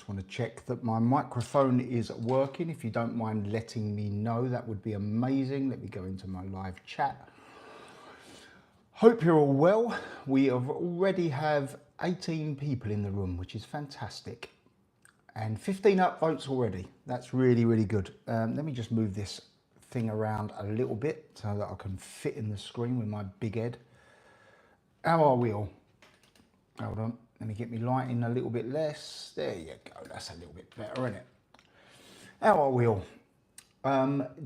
just want to check that my microphone is working. If you don't mind letting me know, that would be amazing. Let me go into my live chat. Hope you're all well. We already have 18 people in the room, which is fantastic. And 15 upvotes already. That's really, really good. Let me just move this thing around a little bit so that I can fit in the screen with my big head. How are we all? Hold on. Let me get me lighting a little bit less. There you go. That's a little bit better, isn't it? How are we all?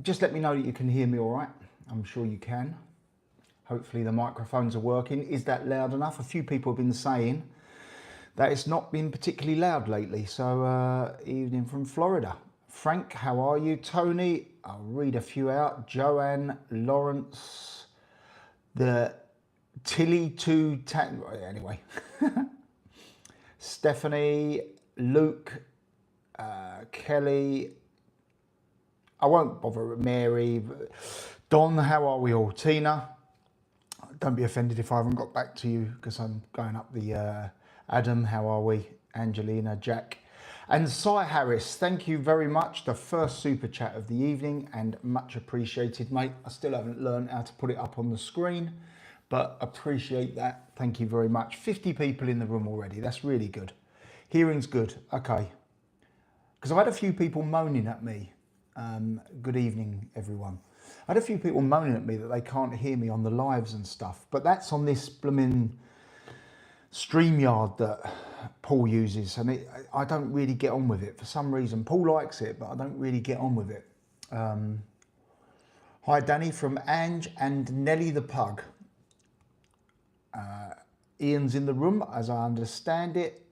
Just let me know that you can hear me all right. I'm sure you can. Hopefully the microphones are working. Is that loud enough? A few people have been saying that it's not been particularly loud lately. So evening from Florida. Frank, how are you? Tony, I'll read a few out. Joanne, Lawrence, the Tilly to anyway. Stephanie, Luke, Kelly, I won't bother with Mary. Don, how are we all? Tina, don't be offended if I haven't got back to you because I'm going up the Adam, how are we? Angelina, Jack, and Cy Harris, thank you very much. The first super chat of the evening and much appreciated, mate. I still haven't learned how to put it up on the screen, but appreciate that. Thank you very much. 50 people in the room already. That's really good. Hearing's good. Okay. Because I've had a few people moaning at me. Good evening, everyone. I had a few people moaning at me that they can't hear me on the lives and stuff, but that's on this blooming StreamYard that Paul uses, and I don't really get on with it for some reason. Paul likes it, but I don't really get on with it. Hi, Danny from Ange and Nelly the Pug. Ian's in the room, as I understand it.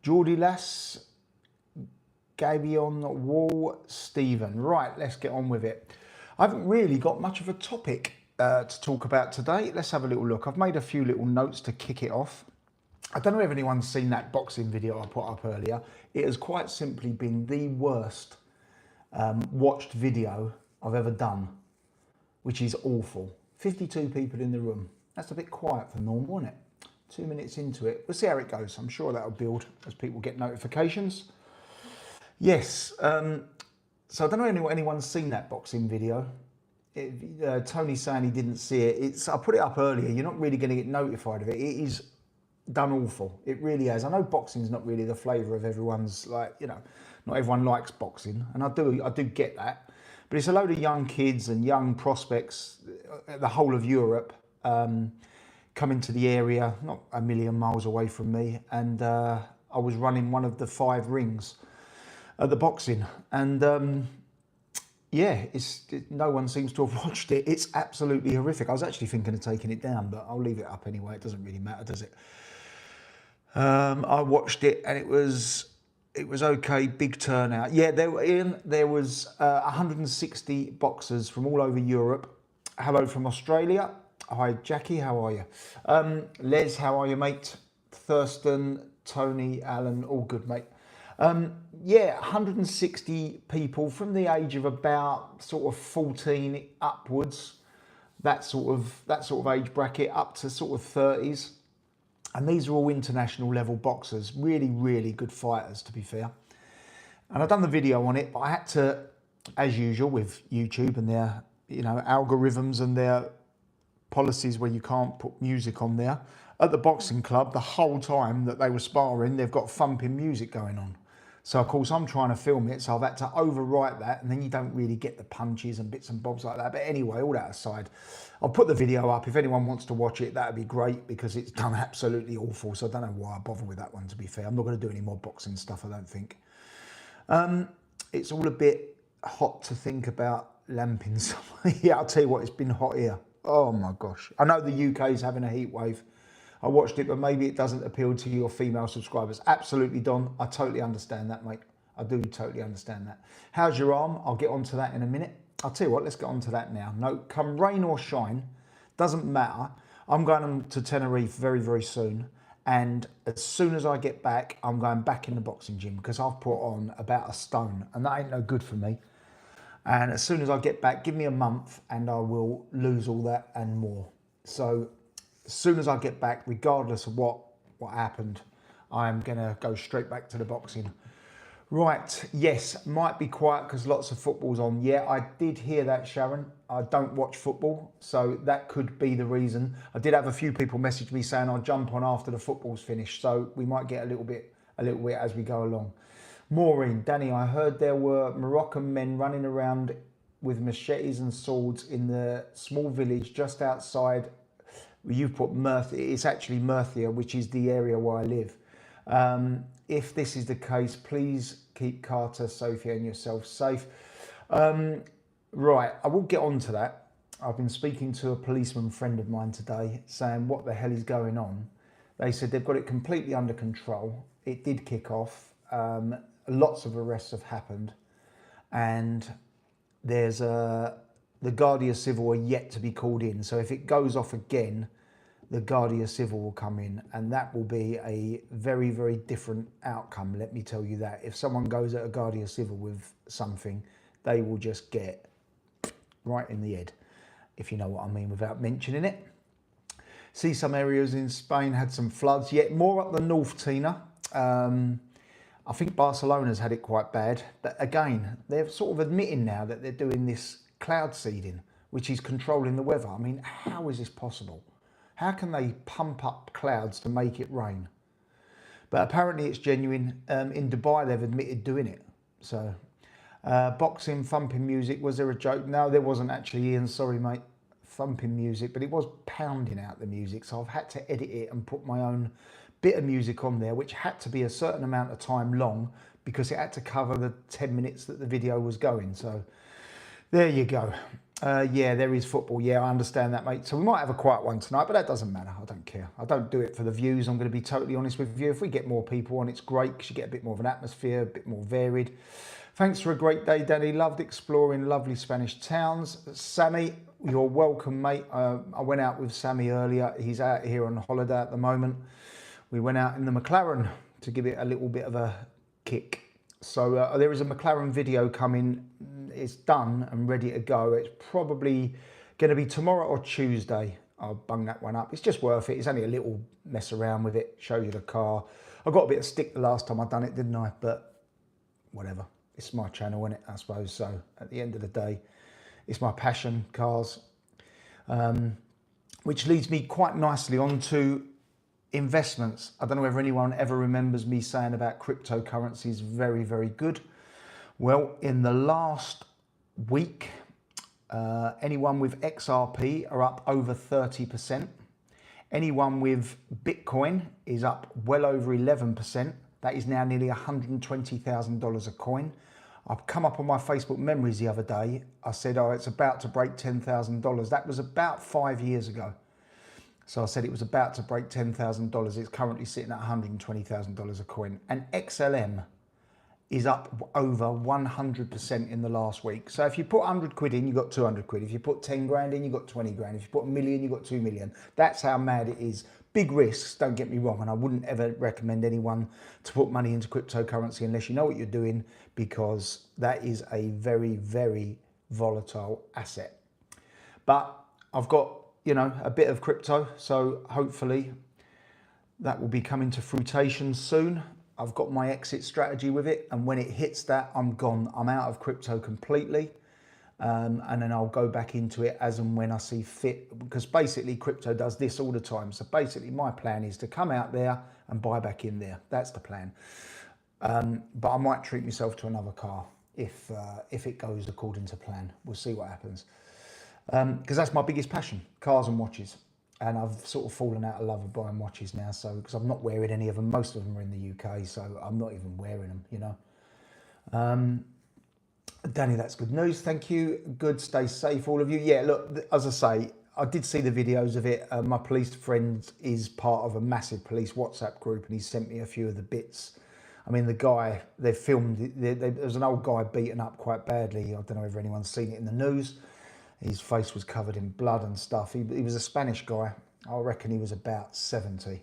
Geordie Lass, Gabion Wall, Stephen. Right, let's get on with it. I haven't really got much of a topic to talk about today. Let's have a little look. I've made a few little notes to kick it off. I don't know if anyone's seen that boxing video I put up earlier. It has quite simply been the worst watched video I've ever done, which is awful. 52 people in the room. That's a bit quiet for normal, isn't it? 2 minutes into it. We'll see how it goes. I'm sure that'll build as people get notifications. Yes, so I don't know if anyone's seen that boxing video. Tony's saying he didn't see it. I put it up earlier. You're not really going to get notified of it. It is done awful. It really has. I know boxing's not really the flavour of everyone's, like, you know, not everyone likes boxing, and I do get that. But it's a load of young kids and young prospects, the whole of Europe, coming to the area, not a million miles away from me, and I was running one of the 5 rings at the boxing, and yeah, no one seems to have watched it. It's absolutely horrific. I was actually thinking of taking it down, but I'll leave it up anyway. It doesn't really matter, does it? I watched it and it was okay. Big turnout. Yeah, there was 160 boxers from all over Europe. Hello from Australia. Hi, Jackie, how are you? Les, how are you, mate? Thurston, Tony, Alan, all good, mate. Yeah, 160 people from the age of about sort of 14 upwards, that sort of age bracket, up to sort of 30s. And these are all international level boxers, really, really good fighters, to be fair. And I've done the video on it, but I had to, as usual with YouTube and their, you know, algorithms and their policies where you can't put music on there. At the boxing club, the whole time that they were sparring, they've got thumping music going on. So of course I'm trying to film it, so I've had to overwrite that, and then you don't really get the punches and bits and bobs like that. But anyway, all that aside, I'll put the video up. If anyone wants to watch it, that'd be great, because it's done absolutely awful. So I don't know why I bother with that one, to be fair. I'm not going to do any more boxing stuff, I don't think. It's all a bit hot to think about lamping somewhere. Yeah, I'll tell you what, it's been hot here. Oh my gosh. I know the UK is having a heat wave. I watched it, but maybe it doesn't appeal to your female subscribers. Absolutely, Don. I totally understand that, mate. I do totally understand that. How's your arm? I'll get onto that in a minute. I'll tell you what, let's get onto that now. No, come rain or shine, doesn't matter. I'm going to Tenerife very, very soon. And as soon as I get back, I'm going back in the boxing gym, because I've put on about a stone, and that ain't no good for me. And as soon as I get back, give me a month and I will lose all that and more. So as soon as I get back, regardless of what happened, I'm going to go straight back to the boxing. Right, yes, might be quiet because lots of football's on. Yeah, I did hear that, Sharon. I don't watch football, so that could be the reason. I did have a few people message me saying I'll jump on after the football's finished, so we might get a little bit as we go along. Maureen, Danny, I heard there were Moroccan men running around with machetes and swords in the small village just outside. You've put Murcia, it's actually Murcia, which is the area where I live. If this is the case, please keep Carter, Sophie and yourself safe. Right, I will get on to that. I've been speaking to a policeman friend of mine today saying what the hell is going on. They said they've got it completely under control. It did kick off. Lots of arrests have happened, and there's the Guardia Civil are yet to be called in. So if it goes off again, the Guardia Civil will come in, and that will be a very, very different outcome. Let me tell you that. If someone goes at a Guardia Civil with something, they will just get right in the head, if you know what I mean, without mentioning it. See some areas in Spain had some floods, yet more up the north, Tina. I think Barcelona's had it quite bad, but again, they're sort of admitting now that they're doing this cloud seeding, which is controlling the weather. I mean, how is this possible? How can they pump up clouds to make it rain? But apparently it's genuine. In Dubai, they've admitted doing it. So, boxing, thumping music, was there a joke? No, there wasn't actually, Ian, sorry mate. Thumping music, but it was pounding out the music, so I've had to edit it and put my own bit of music on there, which had to be a certain amount of time long because it had to cover the 10 minutes that the video was going. So there you go. Yeah, there is football. Yeah, I understand that, mate. So we might have a quiet one tonight, but that doesn't matter. I don't care. I don't do it for the views. I'm going to be totally honest with you. If we get more people on, it's great because you get a bit more of an atmosphere, a bit more varied. Thanks for a great day, Danny. Loved exploring lovely Spanish towns. Sammy, you're welcome, mate. I went out with Sammy earlier. He's out here on holiday at the moment. We went out in the McLaren to give it a little bit of a kick. So there is a McLaren video coming. It's done and ready to go. It's probably going to be tomorrow or Tuesday. I'll bung that one up. It's just worth it. It's only a little mess around with it. Show you the car. I got a bit of stick the last time I done it, didn't I? But whatever. It's my channel, isn't it? I suppose. So at the end of the day, it's my passion, cars. Which leads me quite nicely on to investments. I don't know whether anyone ever remembers me saying about cryptocurrencies, very, very good. Well, in the last week, anyone with XRP are up over 30%. Anyone with Bitcoin is up well over 11%. That is now nearly $120,000 a coin. I've come up on my Facebook memories the other day. I said, oh, it's about to break $10,000. That was about 5 years ago. So I said it was about to break $10,000. It's currently sitting at $120,000 a coin. And XLM is up over 100% in the last week. So if you put 100 quid in, you got 200 quid. If you put 10 grand in, you got 20 grand. If you put a million, you got 2 million. That's how mad it is. Big risks, don't get me wrong. And I wouldn't ever recommend anyone to put money into cryptocurrency unless you know what you're doing, because that is a very, very volatile asset. But I've got, you know, a bit of crypto, so hopefully that will be coming to fruition soon. I've got my exit strategy with it, and when it hits that, I'm gone. I'm out of crypto completely, and then I'll go back into it as and when I see fit, because basically crypto does this all the time. So basically my plan is to come out there and buy back in there. That's the plan. But I might treat myself to another car if it goes according to plan. We'll see what happens. Because that's my biggest passion, cars and watches. And I've sort of fallen out of love with buying watches now, so because I'm not wearing any of them. Most of them are in the UK, so I'm not even wearing them, you know. Danny, that's good news. Thank you. Good. Stay safe, all of you. Yeah, look, as I say, I did see the videos of it. My police friend is part of a massive police WhatsApp group, and he sent me a few of the bits. I mean, the guy, they filmed, there was an old guy beaten up quite badly. I don't know if anyone's seen it in the news. His face was covered in blood and stuff. He was a Spanish guy. I reckon he was about 70.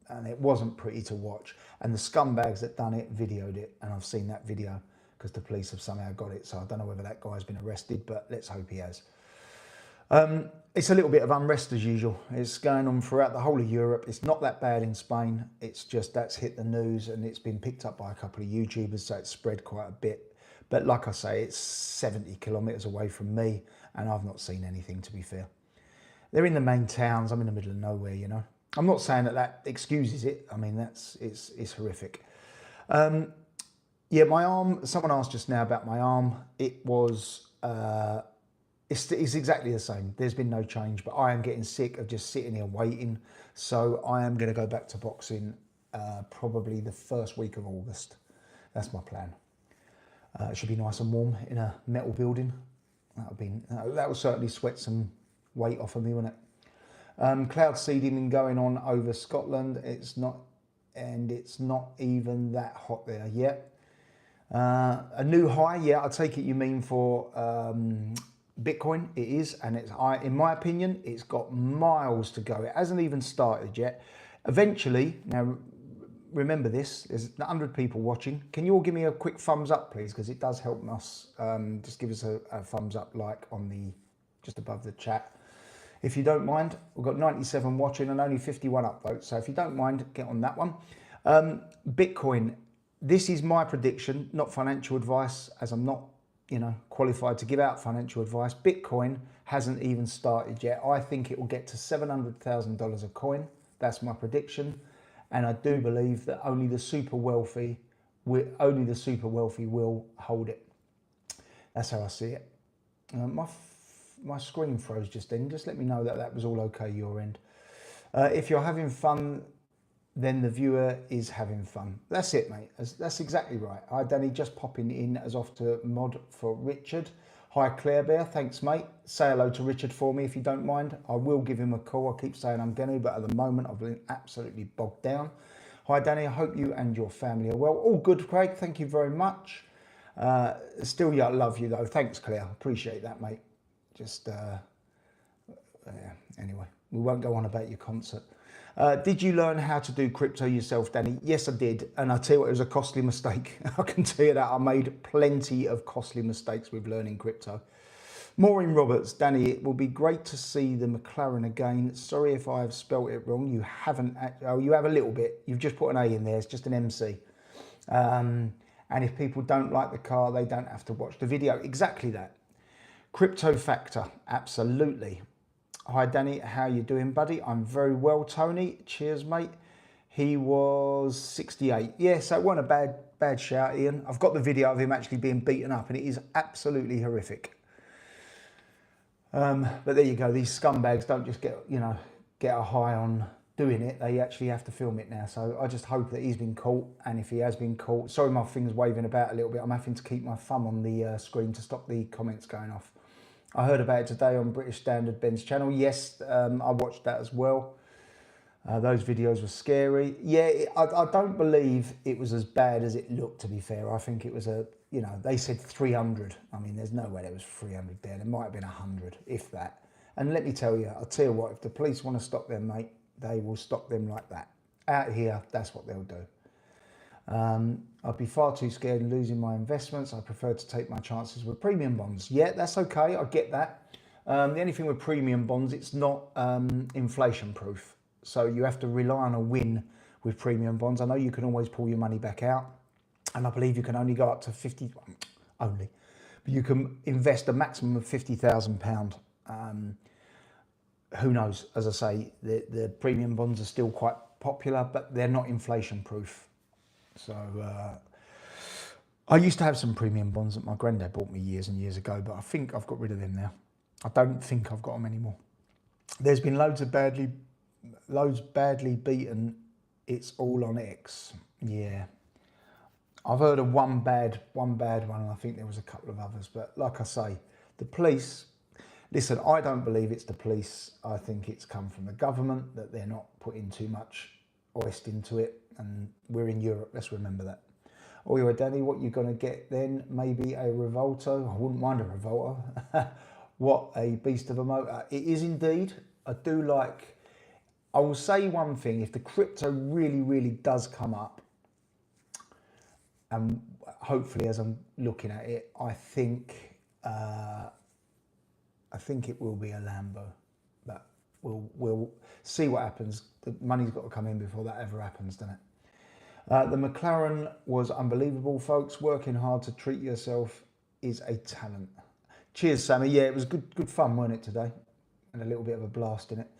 And it wasn't pretty to watch. And the scumbags that done it videoed it. And I've seen that video because the police have somehow got it. So I don't know whether that guy's been arrested, but let's hope he has. It's a little bit of unrest as usual. It's going on throughout the whole of Europe. It's not that bad in Spain. It's just that's hit the news and it's been picked up by a couple of YouTubers, so it's spread quite a bit. But like I say, it's 70 kilometres away from me and I've not seen anything, to be fair. They're in the main towns. I'm in the middle of nowhere, you know. I'm not saying that that excuses it. I mean, it's horrific. Yeah, my arm, someone asked just now about my arm. It was, it's exactly the same. There's been no change, but I am getting sick of just sitting here waiting. So I am going to go back to boxing probably the first week of August. That's my plan. It should be nice and warm in a metal building. That will certainly sweat some weight off of me, won't it? Cloud seeding been going on over Scotland. It's not even that hot there yet. A new high, yeah, I take it you mean for Bitcoin. It is, and in my opinion, it's got miles to go. It hasn't even started yet. Eventually, now remember this, there's 100 people watching. Can you all give me a quick thumbs up, please? Because it does help us. Just give us a thumbs up, like on the, just above the chat. If you don't mind, we've got 97 watching and only 51 upvotes. So if you don't mind, get on that one. Bitcoin. This is my prediction, not financial advice, as I'm not, you know, qualified to give out financial advice. Bitcoin hasn't even started yet. I think it will get to $700,000 a coin. That's my prediction. And I do believe that only the super wealthy will hold it. That's how I see it. My screen froze just then. Just let me know that that was all okay your end. If you're having fun, then the viewer is having fun. That's it, mate. That's exactly right. Hi, Danny, just popping in as off to mod for Richard. Hi, Claire Bear. Thanks, mate. Say hello to Richard for me if you don't mind. I will give him a call. I keep saying I'm going to, but at the moment I've been absolutely bogged down. Hi, Danny. I hope you and your family are well. All good, Craig. Thank you very much. Still, yeah, I love you, though. Thanks, Claire. Appreciate that, mate. Just, yeah, anyway, we won't go on about your concert. Did you learn how to do crypto yourself, Danny? Yes, I did. And I'll tell you what, it was a costly mistake. I can tell you that. I made plenty of costly mistakes with learning crypto. Maureen Roberts, Danny, it will be great to see the McLaren again. Sorry if I have spelt it wrong. You haven't, oh, you have a little bit. You've just put an A in there. It's just an MC. And if people don't like the car, they don't have to watch the video. Exactly that. Crypto factor, absolutely. Hi, Danny. How you doing, buddy? I'm very well, Tony. Cheers, mate. He was 68. Yeah, so it wasn't a bad shout, Ian. I've got the video of him actually being beaten up, and it is absolutely horrific. But there you go. These scumbags don't just get a high on doing it. They actually have to film it now. So I just hope that he's been caught, and if he has been caught, sorry, my finger's waving about a little bit. I'm having to keep my thumb on the screen to stop the comments going off. I heard about it today on British Standard Ben's channel. Yes, I watched that as well. Those videos were scary. Yeah, I don't believe it was as bad as it looked, to be fair. I think it was they said 300. I mean, there's no way there was 300 there. There might have been 100, if that. And let me tell you, I'll tell you what, if the police want to stop them, mate, they will stop them like that. Out here, that's what they'll do. I'd be far too scared of losing my investments. I prefer to take my chances with premium bonds. Yeah, that's okay. I get that. The only thing with premium bonds, it's not inflation proof. So you have to rely on a win with premium bonds. I know you can always pull your money back out. And I believe you can only go up to 50, only. But you can invest a maximum of £50,000. Who knows? As I say, the premium bonds are still quite popular, but they're not inflation proof. So I used to have some premium bonds that my granddad bought me years and years ago, but I think I've got rid of them now. I don't think I've got them anymore. There's been loads badly beaten. It's all on X. Yeah. I've heard of one bad one, and I think there was a couple of others. But like I say, the police, listen, I don't believe it's the police. I think it's come from the government, that they're not putting too much oyster into it. And we're in Europe, let's remember that. Oh, yeah, Danny, what you're going to get then? Maybe a Revolto? I wouldn't mind a Revolto. What a beast of a motor. It is indeed. I do like, I will say one thing, if the crypto really, really does come up, and hopefully as I'm looking at it, I think I think it will be a Lambo, but we'll see what happens. The money's got to come in before that ever happens, doesn't it? The McLaren was unbelievable, folks. Working hard to treat yourself is a talent. Cheers, Sammy. Yeah, it was good fun, weren't it, today? And a little bit of a blast in it.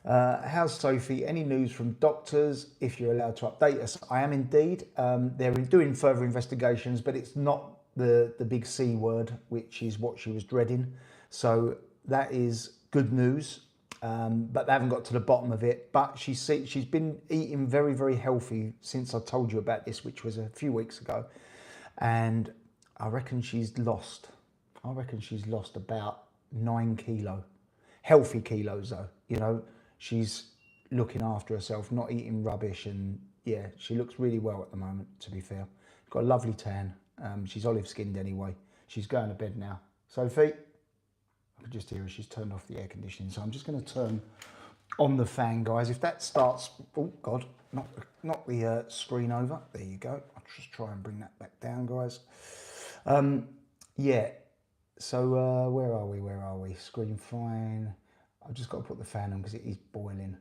How's Sophie? Any news from doctors? If you're allowed to update us. I am indeed. They're doing further investigations, but it's not the big C word, which is what she was dreading. So that is good news. But they haven't got to the bottom of it. But she's been eating very, very healthy since I told you about this, which was a few weeks ago. And I reckon she's lost about 9 kilo. Healthy kilos though, you know. She's looking after herself, not eating rubbish, and yeah, she looks really well at the moment, to be fair. Got a lovely tan. She's olive skinned anyway. She's going to bed now. Sophie, I can just hear her, she's turned off the air conditioning, so I'm just going to turn on the fan, guys. If that starts, oh God, knock the screen over. There you go. I'll just try and bring that back down, guys. Yeah, so where are we? Screen fine. I've just got to put the fan on because it is boiling.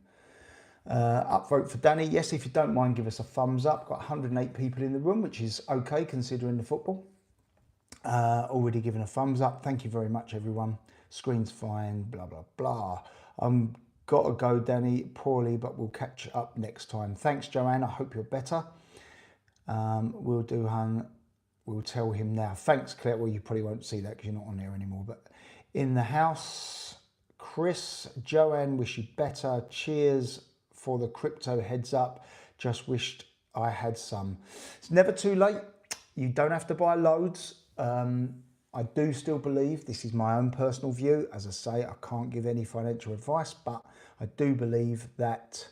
Upvote for Danny. Yes, if you don't mind, give us a thumbs up. Got 108 people in the room, which is okay considering the football. Already given a thumbs up. Thank you very much, everyone. Screen's fine, blah, blah, blah. Got to go, Danny. Poorly, but we'll catch up next time. Thanks, Joanne. I hope you're better. We'll do, hun. We'll tell him now. Thanks, Claire. Well, you probably won't see that because you're not on there anymore. But in the house, Chris, Joanne, wish you better. Cheers for the crypto heads up. Just wished I had some. It's never too late. You don't have to buy loads. I do still believe, this is my own personal view. As I say, I can't give any financial advice, but I do believe that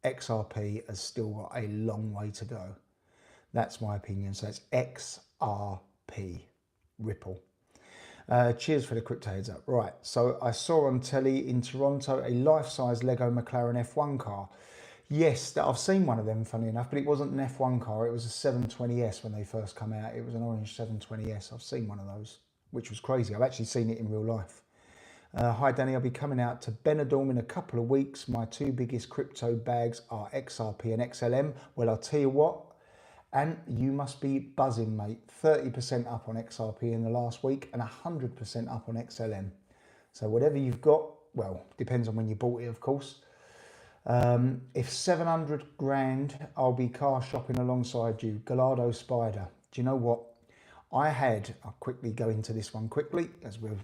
XRP has still got a long way to go. That's my opinion. So it's XRP, Ripple. Cheers for the crypto heads up. Right, so I saw on telly in Toronto a life-size Lego McLaren F1 car. Yes, I've seen one of them, funny enough, but it wasn't an F1 car. It was a 720S when they first come out. It was an orange 720S. I've seen one of those, which was crazy. I've actually seen it in real life. Hi, Danny. I'll be coming out to Benidorm in a couple of weeks. My 2 biggest crypto bags are XRP and XLM. Well, I'll tell you what, and you must be buzzing, mate. 30% up on XRP in the last week and 100% up on XLM. So whatever you've got, well, depends on when you bought it, of course. If 700 grand, I'll be car shopping alongside you. Gallardo Spider. Do you know what? I'll quickly go into this one quickly as we're,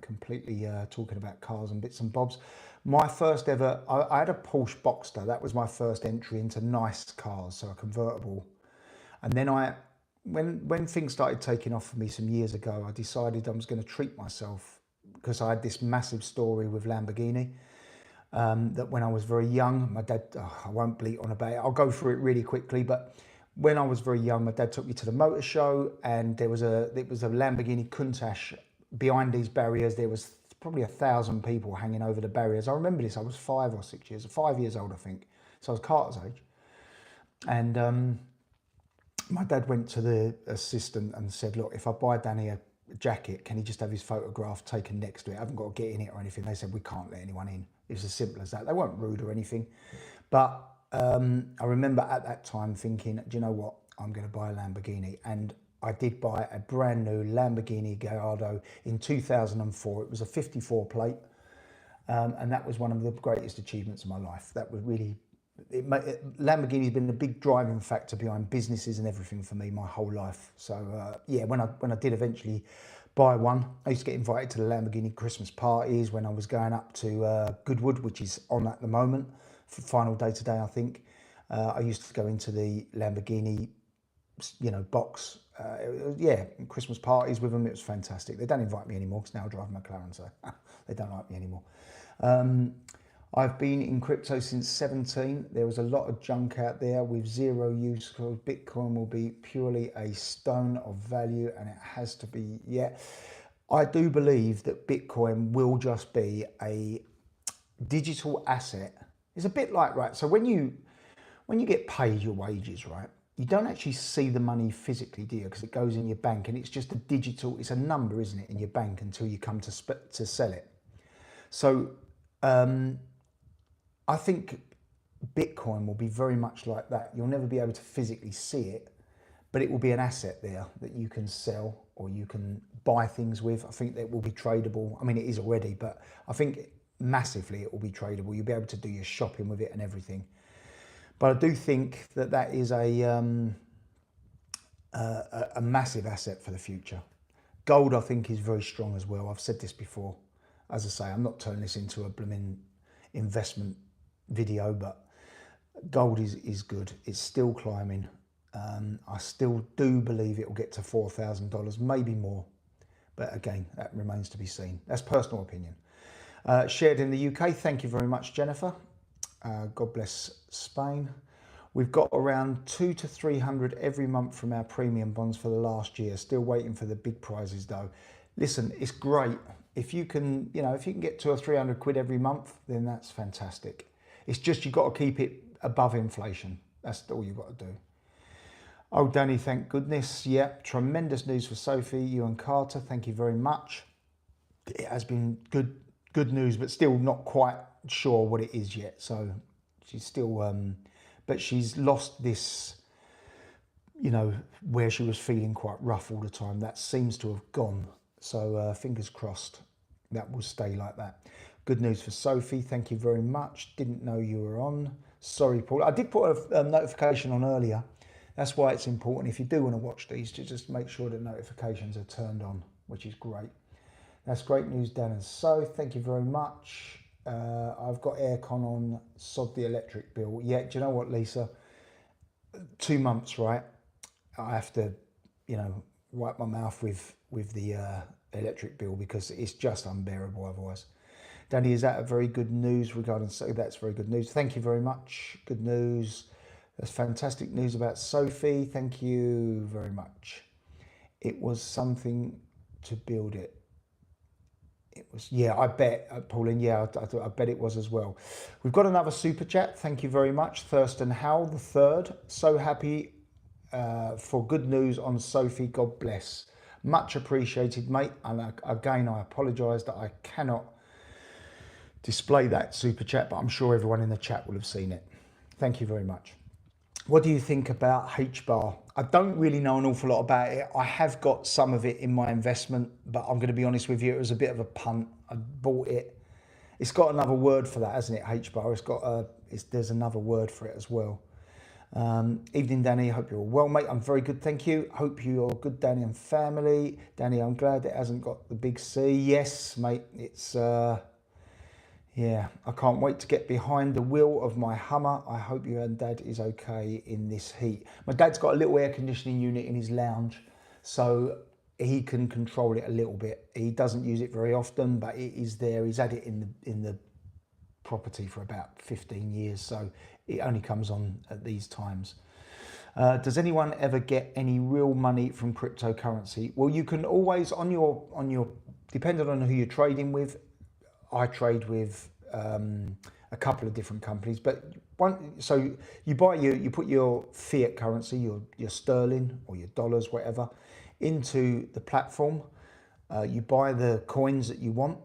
completely talking about cars and bits and bobs. My first ever, I had a Porsche Boxster. That was my first entry into nice cars, so a convertible. And then when things started taking off for me some years ago, I decided I was going to treat myself because I had this massive story with Lamborghini. That when I was very young, my dad, I won't bleat on about it, I'll go through it really quickly, but when I was very young, my dad took me to the motor show and it was a Lamborghini Countach. Behind these barriers, there was probably 1,000 people hanging over the barriers. I remember this, I was 5 years old, I think. So I was Carter's age. And my dad went to the assistant and said, look, if I buy Danny a jacket, can he just have his photograph taken next to it? I haven't got to get in it or anything. They said, we can't let anyone in. It's as simple as that. They weren't rude or anything. But I remember at that time thinking, do you know what? I'm going to buy a Lamborghini. And I did buy a brand new Lamborghini Gallardo in 2004. It was a 54 plate. And that was one of the greatest achievements of my life. That was really, Lamborghini's been a big driving factor behind businesses and everything for me my whole life. So yeah, when I did eventually buy one, I used to get invited to the Lamborghini Christmas parties when I was going up to Goodwood, which is on at the moment, for final day today, I think. I used to go into the Lamborghini, box. Yeah, Christmas parties with them. It was fantastic. They don't invite me anymore because now I drive McLaren, so they don't like me anymore. I've been in crypto since 17. There was a lot of junk out there with zero use. Bitcoin will be purely a stone of value, and it has to be. Yeah, I do believe that Bitcoin will just be a digital asset. It's a bit like, right, so when you get paid your wages, right, you don't actually see the money physically, do you? Because it goes in your bank and it's just a digital, it's a number, isn't it, in your bank until you come to sell it. So I think Bitcoin will be very much like that. You'll never be able to physically see it, but it will be an asset there that you can sell or you can buy things with. I think that will be tradable. I mean, it is already, but I think massively it will be tradable. You'll be able to do your shopping with it and everything. But I do think that that is a massive asset for the future. Gold, I think, is very strong as well. I've said this before. As I say, I'm not turning this into a blooming investment video, but gold is good. It's still climbing. I still do believe it will get to $4,000, maybe more. But again, that remains to be seen. That's personal opinion. Shared in the UK. Thank you very much, Jennifer. God bless Spain. We've got around 200 to 300 every month from our premium bonds for the last year. Still waiting for the big prizes though. Listen, it's great. If you can, if you can get 200 or 300 quid every month, then that's fantastic. It's just you've got to keep it above inflation. That's all you've got to do. Oh, Danny, thank goodness. Yep, tremendous news for Sophie, you and Carter. Thank you very much. It has been good news, but still not quite sure what it is yet. So she's still, but she's lost this, where she was feeling quite rough all the time. That seems to have gone. So fingers crossed that will stay like that. Good news for Sophie. Thank you very much. Didn't know you were on. Sorry, Paul. I did put a notification on earlier. That's why it's important, if you do want to watch these, to just make sure the notifications are turned on, which is great. That's great news, Dan and So. Thank you very much. I've got aircon on, sod the electric bill. Yeah, do you know what, Lisa? 2 months, right? I have to, wipe my mouth with the electric bill because it's just unbearable otherwise. Danny, is that a very good news regarding So? That's very good news. Thank you very much. Good news. That's fantastic news about Sophie. Thank you very much. It was something to build it. It was, yeah, I bet, Pauline, yeah, I bet it was as well. We've got another super chat. Thank you very much. Thurston Howell the third. So happy for good news on Sophie. God bless. Much appreciated, mate. And again, I apologise that I cannot display that super chat, but I'm sure everyone in the chat will have seen it. Thank you very much. What do you think about H-bar? I don't really know an awful lot about it. I have got some of it in my investment, but I'm going to be honest with you, it was a bit of a punt. I bought it. It's got another word for that, hasn't it, H-bar? There's another word for it as well. Evening, Danny. Hope you're all well, mate. I'm very good, thank you. Hope you're good, Danny and family. Danny, I'm glad it hasn't got the big C. Yes, mate. It's... yeah, I can't wait to get behind the wheel of my Hummer. I hope you and Dad is okay in this heat. My dad's got a little air conditioning unit in his lounge, so he can control it a little bit. He doesn't use it very often, but it is there. He's had it in the property for about 15 years, so it only comes on at these times. Does anyone ever get any real money from cryptocurrency? Well, you can always, on your depending on who you're trading with. I trade with a couple of different companies, but so you put your fiat currency, your sterling or your dollars, whatever, into the platform. You buy the coins that you want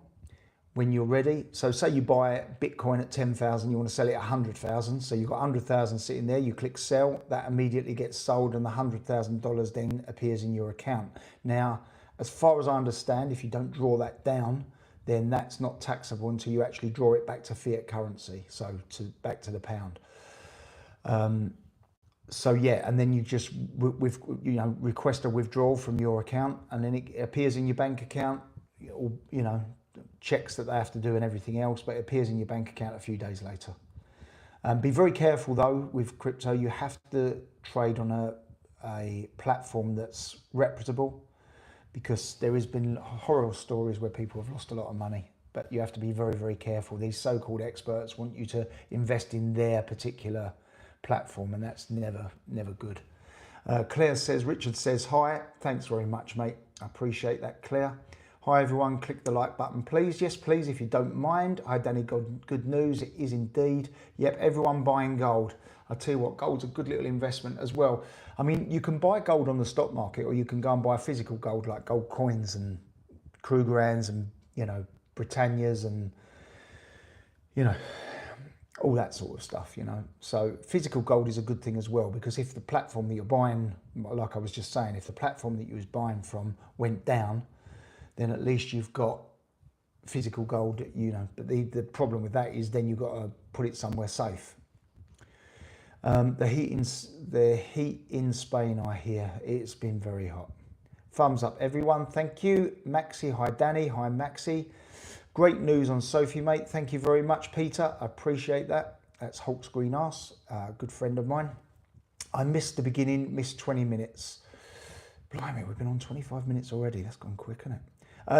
when you're ready. So say you buy Bitcoin at 10,000, you want to sell it at 100,000. So you've got 100,000 sitting there, you click sell, that immediately gets sold and the $100,000 then appears in your account. Now, as far as I understand, if you don't draw that down, then that's not taxable until you actually draw it back to fiat currency, so back to the pound. So yeah, and then you just request a withdrawal from your account, and then it appears in your bank account. Checks that they have to do and everything else, but it appears in your bank account a few days later. Be very careful though with crypto. You have to trade on a platform that's reputable, because there has been horror stories where people have lost a lot of money, but you have to be very, very careful. These so-called experts want you to invest in their particular platform, and that's never good. Claire says, Richard says, hi. Thanks very much, mate. I appreciate that, Claire. Hi everyone, click the like button please. Yes please, if you don't mind. Hi Danny, good news, it is indeed. Yep, everyone buying gold. I'll tell you what, gold's a good little investment as well. I mean, you can buy gold on the stock market, or you can go and buy physical gold like gold coins and Krugerrands and, you know, Britannias and, you know, all that sort of stuff, you know. So physical gold is a good thing as well, because if the platform that you're buying, like I was just saying, if the platform that you was buying from went down, then at least you've got physical gold, you know. But the problem with that is then you've got to put it somewhere safe. The heat in Spain, I hear, it's been very hot. Thumbs up everyone, thank you. Maxi, hi Danny, hi Maxi. Great news on Sophie, mate. Thank you very much, Peter. I appreciate that. That's Hulk's green ass, a good friend of mine. I missed the beginning, missed 20 minutes. Blimey, we've been on 25 minutes already. That's gone quick, isn't it?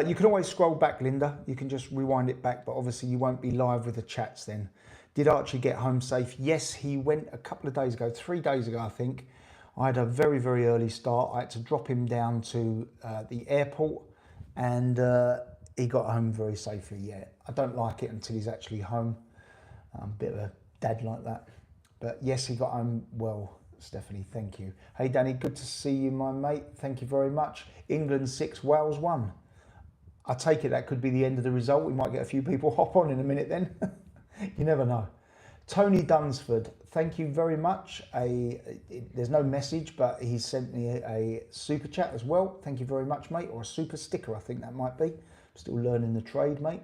You can always scroll back, Linda. You can just rewind it back, but obviously you won't be live with the chats then. Did Archie get home safe? Yes, he went a couple of days ago, 3 days ago, I think. I had a very, very early start. I had to drop him down to the airport, and he got home very safely. Yeah, I don't like it until he's actually home. I'm a bit of a dad like that. But yes, he got home well, Stephanie, thank you. Hey Danny, good to see you, my mate. Thank you very much. England 6, Wales 1. I take it that could be the end of the result. We might get a few people hop on in a minute then. You never know. Tony Dunsford, thank you very much. There's no message, but he sent me a super chat as well. Thank you very much, mate. Or a super sticker, I think that might be. Still learning the trade, mate.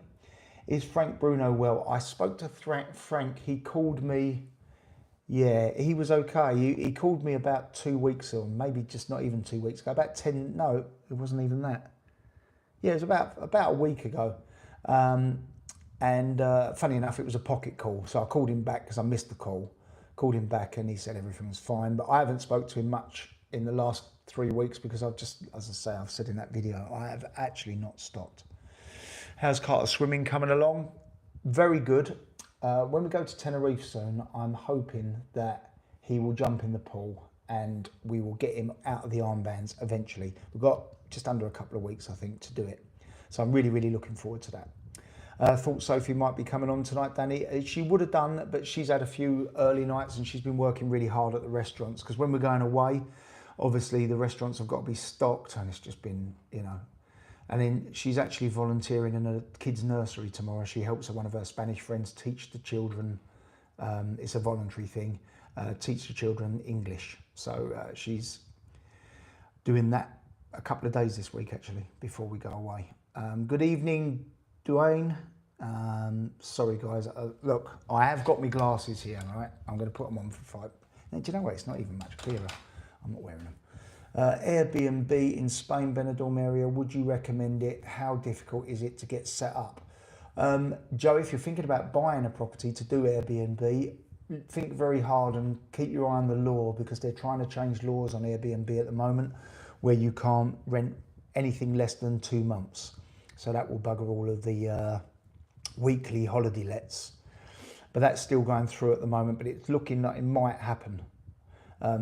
Is Frank Bruno well? I spoke to Frank. He called me. Yeah, he was okay. He called me about 2 weeks ago, maybe just not even 2 weeks ago. About 10. No, it wasn't even that. Yeah, it was about a week ago. And funny enough, it was a pocket call. So I called him back because I missed the call. Called him back and he said everything was fine. But I haven't spoke to him much in the last 3 weeks because I've just, as I say, I've said in that video, I have actually not stopped. How's Carter swimming coming along? Very good. When we go to Tenerife soon, I'm hoping that he will jump in the pool and we will get him out of the armbands eventually. We've got just under a couple of weeks, I think, to do it. So I'm really, really looking forward to that. Thought Sophie might be coming on tonight, Danny. She would have done, but she's had a few early nights and she's been working really hard at the restaurants, because when we're going away, obviously the restaurants have got to be stocked, and it's just been, you know. And then she's actually volunteering in a kids' nursery tomorrow. She helps one of her Spanish friends teach the children. It's a voluntary thing. Teach the children English. So she's doing that a couple of days this week, actually, before we go away. Good evening, Dwayne. Sorry, guys. Look, I have got my glasses here, all right? I'm going to put them on for 5. Now, do you know what? It's not even much clearer. I'm not wearing them. Airbnb in Spain, Benidorm area, would you recommend it? How difficult is it to get set up? Joe, if you're thinking about buying a property to do Airbnb, think very hard and keep your eye on the law, because they're trying to change laws on Airbnb at the moment where you can't rent anything less than 2 months. So that will bugger all of the weekly holiday lets. But that's still going through at the moment, but it's looking like it might happen.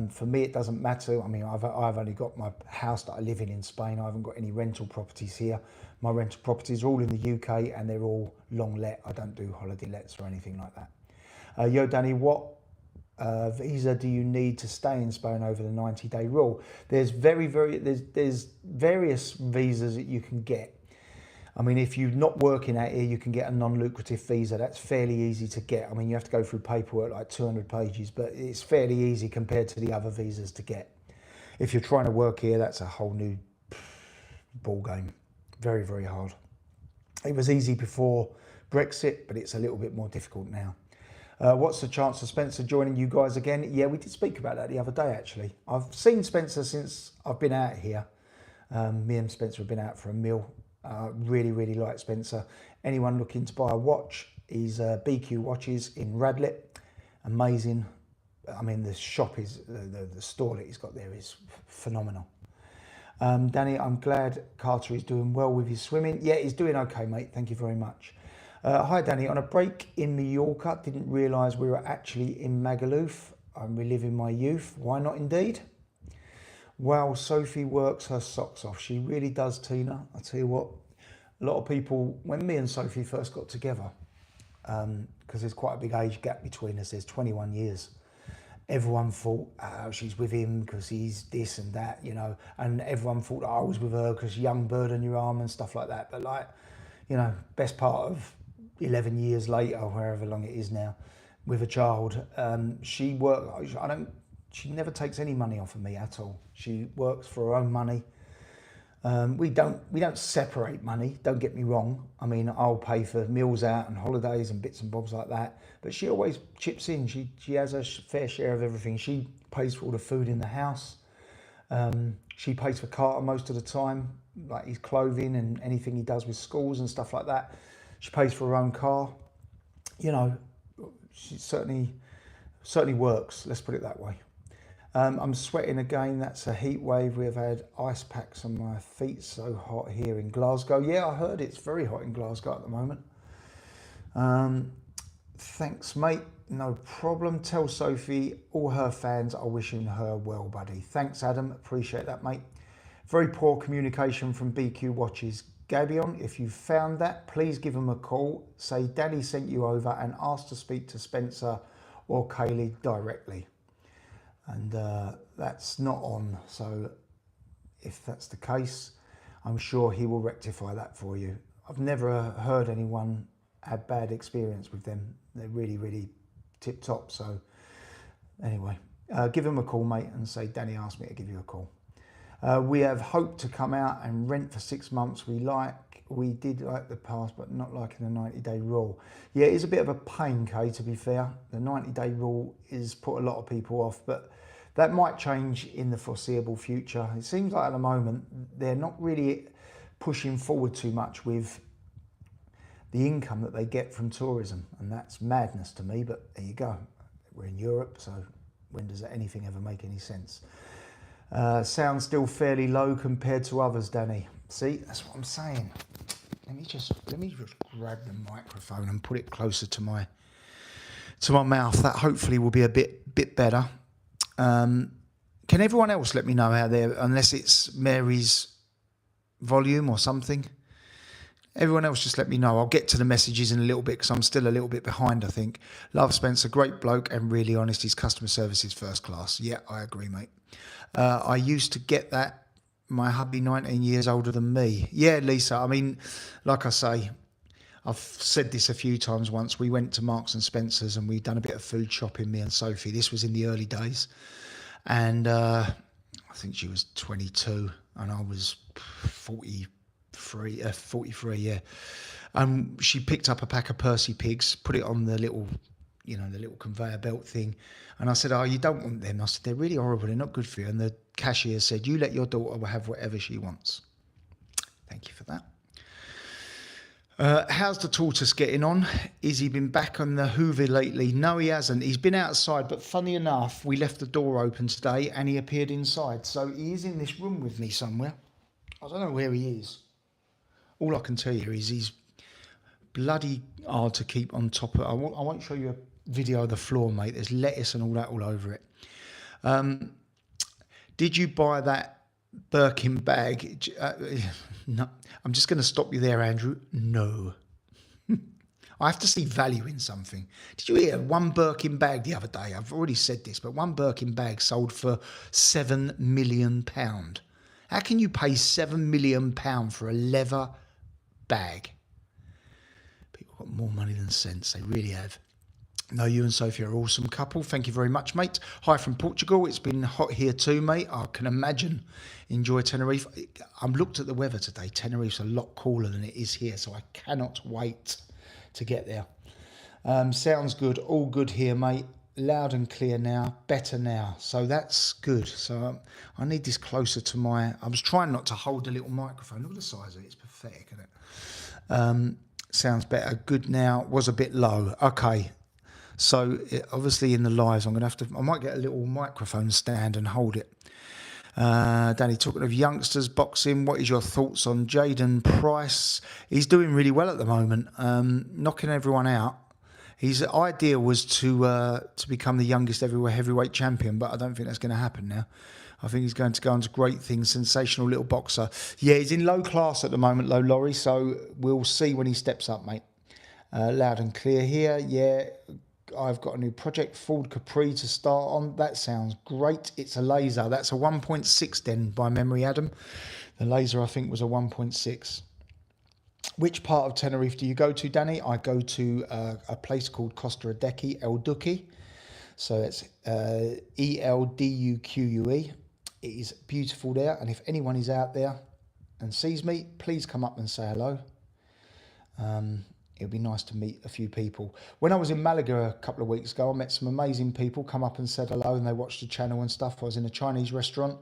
For me, it doesn't matter. I mean, I've only got my house that I live in Spain. I haven't got any rental properties here. My rental properties are all in the UK and they're all long let. I don't do holiday lets or anything like that. Yo, Danny, what visa do you need to stay in Spain over the 90-day rule? There's there's various visas that you can get. I mean, if you're not working out here, you can get a non-lucrative visa. That's fairly easy to get. I mean, you have to go through paperwork like 200 pages, but it's fairly easy compared to the other visas to get. If you're trying to work here, that's a whole new ball game. Very, very hard. It was easy before Brexit, but it's a little bit more difficult now. What's the chance of Spencer joining you guys again? Yeah, we did speak about that the other day, actually. I've seen Spencer since I've been out here. Me and Spencer have been out for a meal. Really, really like Spencer. Anyone looking to buy a watch, he's BQ Watches in Radlett. Amazing. I mean, the shop is, the store that he's got there is phenomenal. Danny, I'm glad Carter is doing well with his swimming. Yeah, he's doing okay, mate. Thank you very much. Hi, Danny. On a break in Mallorca, didn't realise we were actually in Magaluf. I'm reliving my youth. Why not indeed? Wow, Sophie works her socks off. She really does, Tina. I tell you what, A lot of people, when me and Sophie first got together, because there's quite a big age gap between us, there's 21 years. Everyone thought, oh, she's with him because he's this and that, you know, and everyone thought I was with her because young bird on your arm and stuff like that. But like, you know, best part of 11 years later, wherever long it is now, with a child, she never takes any money off of me at all. She works for her own money. We don't separate money, don't get me wrong. I mean, I'll pay for meals out and holidays and bits and bobs like that, but she always chips in. She has a fair share of everything. She pays for all the food in the house. She pays for Carter most of the time, like his clothing and anything he does with schools and stuff like that. She pays for her own car. You know, she certainly works, let's put it that way. I'm sweating again. That's a heat wave. We've had ice packs on my feet. So hot here in Glasgow. Yeah, I heard it's very hot in Glasgow at the moment. Thanks, mate. No problem. Tell Sophie all her fans are wishing her well, buddy. Thanks, Adam. Appreciate that, mate. Very poor communication from BQ Watches. Gabion, if you found that, please give him a call. Say Daddy sent you over and ask to speak to Spencer or Kaylee directly. And that's not on, so if that's the case, I'm sure he will rectify that for you. I've never heard anyone have bad experience with them. They're really, really tip top. So anyway, give him a call, mate, and say Danny asked me to give you a call. We have hoped to come out and rent for 6 months. We did like the past, but not liking the 90-day rule. Yeah, it is a bit of a pain, Kay, to be fair. The 90-day rule is put a lot of people off, but that might change in the foreseeable future. It seems like at the moment, they're not really pushing forward too much with the income that they get from tourism. And that's madness to me, but there you go. We're in Europe, so when does anything ever make any sense? Sounds still fairly low compared to others, Danny. See, that's what I'm saying. Let me just grab the microphone and put it closer to my mouth. That hopefully will be a bit better. Can everyone else let me know how they're, unless it's Mary's volume or something? Everyone else just let me know. I'll get to the messages in a little bit because I'm still a little bit behind, I think. Love Spencer, great bloke and really honest. His customer service is first class. Yeah, I agree, mate. I used to get that. My hubby, 19 years older than me. Yeah, Lisa, I mean, like I say, I've said this a few times once. We went to Marks and Spencer's and we'd done a bit of food shopping, me and Sophie. This was in the early days. And I think she was 22 and I was 43, yeah. She picked up a pack of Percy pigs, put it on the little, the little conveyor belt thing. And I said, oh, you don't want them. I said, they're really horrible. They're not good for you. And the cashier said, you let your daughter have whatever she wants. Thank you for that. How's the tortoise getting on? Has he been back on the Hoover lately? No, he hasn't. He's been outside, but funny enough, we left the door open today and he appeared inside. So he is in this room with me somewhere. I don't know where he is. All I can tell you is he's bloody hard to keep on top of. I won't show you a video of the floor, mate. There's lettuce and all that all over it. Did you buy that Birkin bag? No, I'm just going to stop you there, Andrew. No. I have to see value in something. Did you hear one Birkin bag the other day? I've already said this, but one Birkin bag sold for £7 million. How can you pay £7 million for a leather bag? People got more money than sense. They really have. No, you and Sophie are an awesome couple. Thank you very much, mate. Hi from Portugal. It's been hot here too, mate. I can imagine. Enjoy Tenerife. I've looked at the weather today. Tenerife's a lot cooler than it is here, so I cannot wait to get there. Sounds good. All good here, mate. Loud and clear now. Better now. So that's good. So I need this closer to my... I was trying not to hold the little microphone. Look at the size of it. It's pathetic, isn't it? Sounds better. Good now. Was a bit low. Okay. So obviously in the lives, I might get a little microphone stand and hold it. Danny, talking of youngsters boxing, what is your thoughts on Jaden Price? He's doing really well at the moment, knocking everyone out. His idea was to become the youngest ever heavyweight champion, but I don't think that's going to happen now. I think he's going to go on to great things. Sensational little boxer. Yeah, he's in low class at the moment, low Laurie. So we'll see when he steps up, mate. Loud and clear here. Yeah, I've got a new project, Ford Capri, to start on. That sounds great. It's a laser. That's a 1.6 then, by memory, Adam. The laser, I think, was a 1.6. Which part of Tenerife do you go to, Danny? I go to a place called Costa Adeque, El Duque. So it's Elduque. It is beautiful there. And if anyone is out there and sees me, please come up and say hello. It'd be nice to meet a few people. When I was in Malaga a couple of weeks ago, I met some amazing people, come up and said hello, and they watched the channel and stuff. I was in a Chinese restaurant,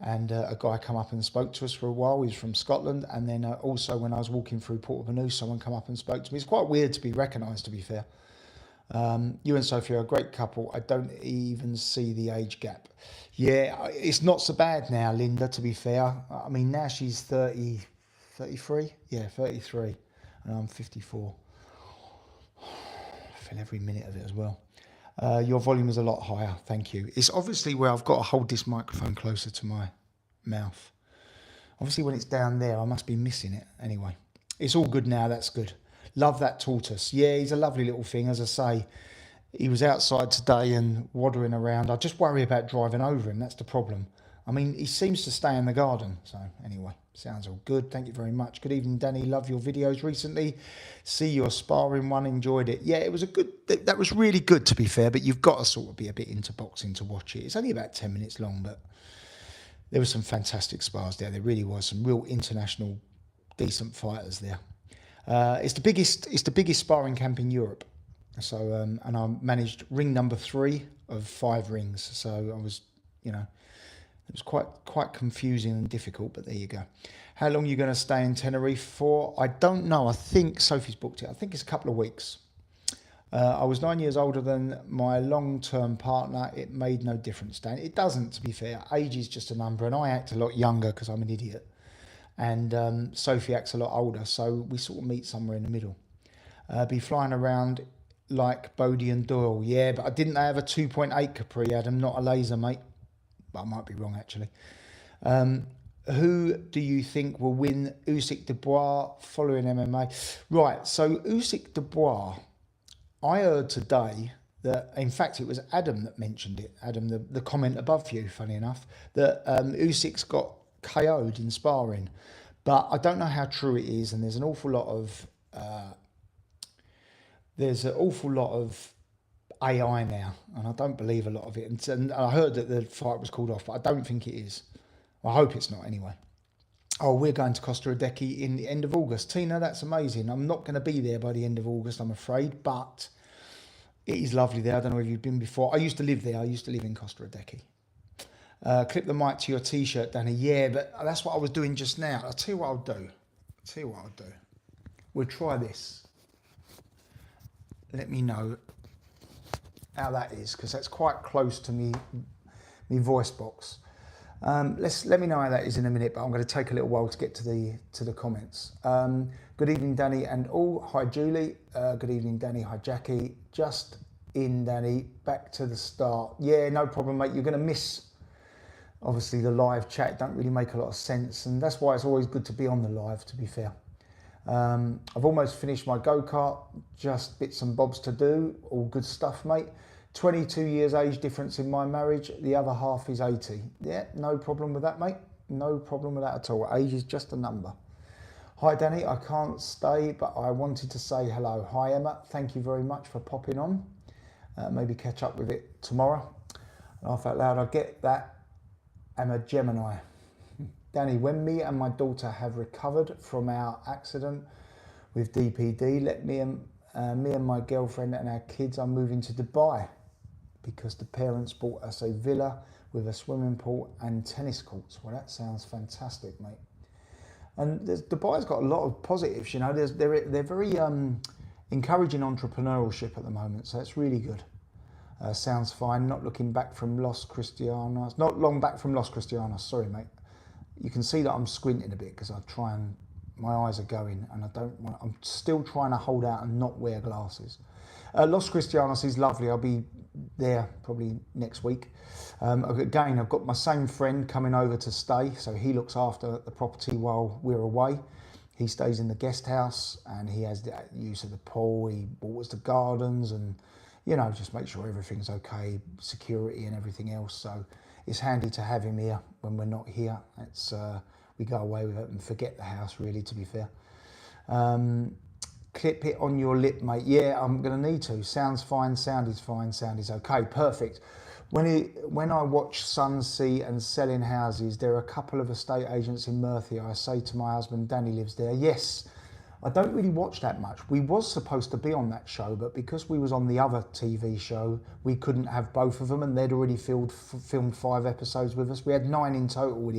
and a guy come up and spoke to us for a while. He was from Scotland. And then also when I was walking through Portobello, someone come up and spoke to me. It's quite weird to be recognised, to be fair. You and Sophie are a great couple. I don't even see the age gap. Yeah, it's not so bad now, Linda, to be fair. I mean, now she's 33? Yeah, 33. And I'm 54. I feel every minute of it as well. Your volume is a lot higher, thank you. It's obviously where I've got to hold this microphone closer to my mouth. Obviously when it's down there, I must be missing it. Anyway, it's all good now, that's good. Love that tortoise. Yeah, he's a lovely little thing. As I say, he was outside today and wandering around. I just worry about driving over him, that's the problem. I mean, he seems to stay in the garden. So anyway, sounds all good. Thank you very much. Good evening, Danny. Love your videos recently. See your sparring one. Enjoyed it. Yeah, it was a good, that was really good, to be fair, but you've got to sort of be a bit into boxing to watch it. It's only about 10 minutes long, but there were some fantastic spars there. There really was some real international decent fighters there. It's the biggest sparring camp in Europe. So, and I managed ring number 3 of 5 rings. So I was, you know, it was quite confusing and difficult, but there you go. How long are you going to stay in Tenerife for? I don't know. I think Sophie's booked it. I think it's a couple of weeks. I was 9 years older than my long-term partner. It made no difference, Dan. It doesn't, to be fair. Age is just a number, and I act a lot younger because I'm an idiot. And Sophie acts a lot older, so we sort of meet somewhere in the middle. Be flying around like Bodie and Doyle. Yeah, but I didn't have a 2.8 Capri, Adam, not a laser, mate. I might be wrong, actually. Who do you think will win Usyk Dubois following MMA? Right, so Usyk Dubois, I heard today that, in fact, it was Adam that mentioned it. Adam, the comment above you, funny enough, that Usyk's got KO'd in sparring. But I don't know how true it is, and there's an awful lot of AI now, and I don't believe a lot of it. And I heard that the fight was called off, but I don't think it is. I hope it's not anyway. Oh, we're going to Costa Adeque in the end of August. Tina, that's amazing. I'm not going to be there by the end of August, I'm afraid, but it is lovely there. I don't know if you've been before. I used to live there. I used to live in Costa Adeque. Clip the mic to your T-shirt, Danny. Yeah, but that's what I was doing just now. I'll tell you what I'll do. We'll try this. Let me know how that is, because that's quite close to me voice box. Let me know how that is in a minute, but I'm going to take a little while to get to the comments. Good evening, Danny and all. Hi, Julie. Good evening, Danny. Hi, Jackie. Just in, Danny. Back to the start. Yeah, no problem, mate. You're going to miss, obviously, the live chat. It don't really make a lot of sense, and that's why it's always good to be on the live, to be fair. I've almost finished my go-kart, just bits and bobs to do, all good stuff, mate. 22 years age difference in my marriage, the other half is 80. Yeah, no problem with that, mate. No problem with that at all. Age is just a number. Hi, Danny, I can't stay, but I wanted to say hello. Hi, Emma, thank you very much for popping on. Maybe catch up with it tomorrow. Laugh out loud, I get that. I'm a Gemini. Danny, when me and my daughter have recovered from our accident with DPD, me and my girlfriend and our kids are moving to Dubai because the parents bought us a villa with a swimming pool and tennis courts. Well, that sounds fantastic, mate. And Dubai's got a lot of positives, you know. They're very encouraging entrepreneurship at the moment, so it's really good. Sounds fine. Not looking back from Los Cristianos. Not long back from Los Cristianos. Sorry, mate. You can see that I'm squinting a bit because I try and my eyes are going, and I'm still trying to hold out and not wear glasses. Los Cristianos is lovely. I'll be there probably next week. Again, I've got my same friend coming over to stay, so he looks after the property while we're away. He stays in the guest house and he has the use of the pool. He waters the gardens and, you know, just make sure everything's okay, security and everything else. So it's handy to have him here when we're not here. It's we go away with it and forget the house, really, to be fair. Clip it on your lip, mate. Yeah, I'm going to need to. Sounds fine, sound is fine, sound is okay. Perfect. When I watch Sunsea and Selling Houses, there are a couple of estate agents in Murphy. I say to my husband, Danny lives there. Yes, I don't really watch that much. We was supposed to be on that show, but because we was on the other TV show, we couldn't have both of them, and they'd already filmed 5 episodes with us. We had 9 in total with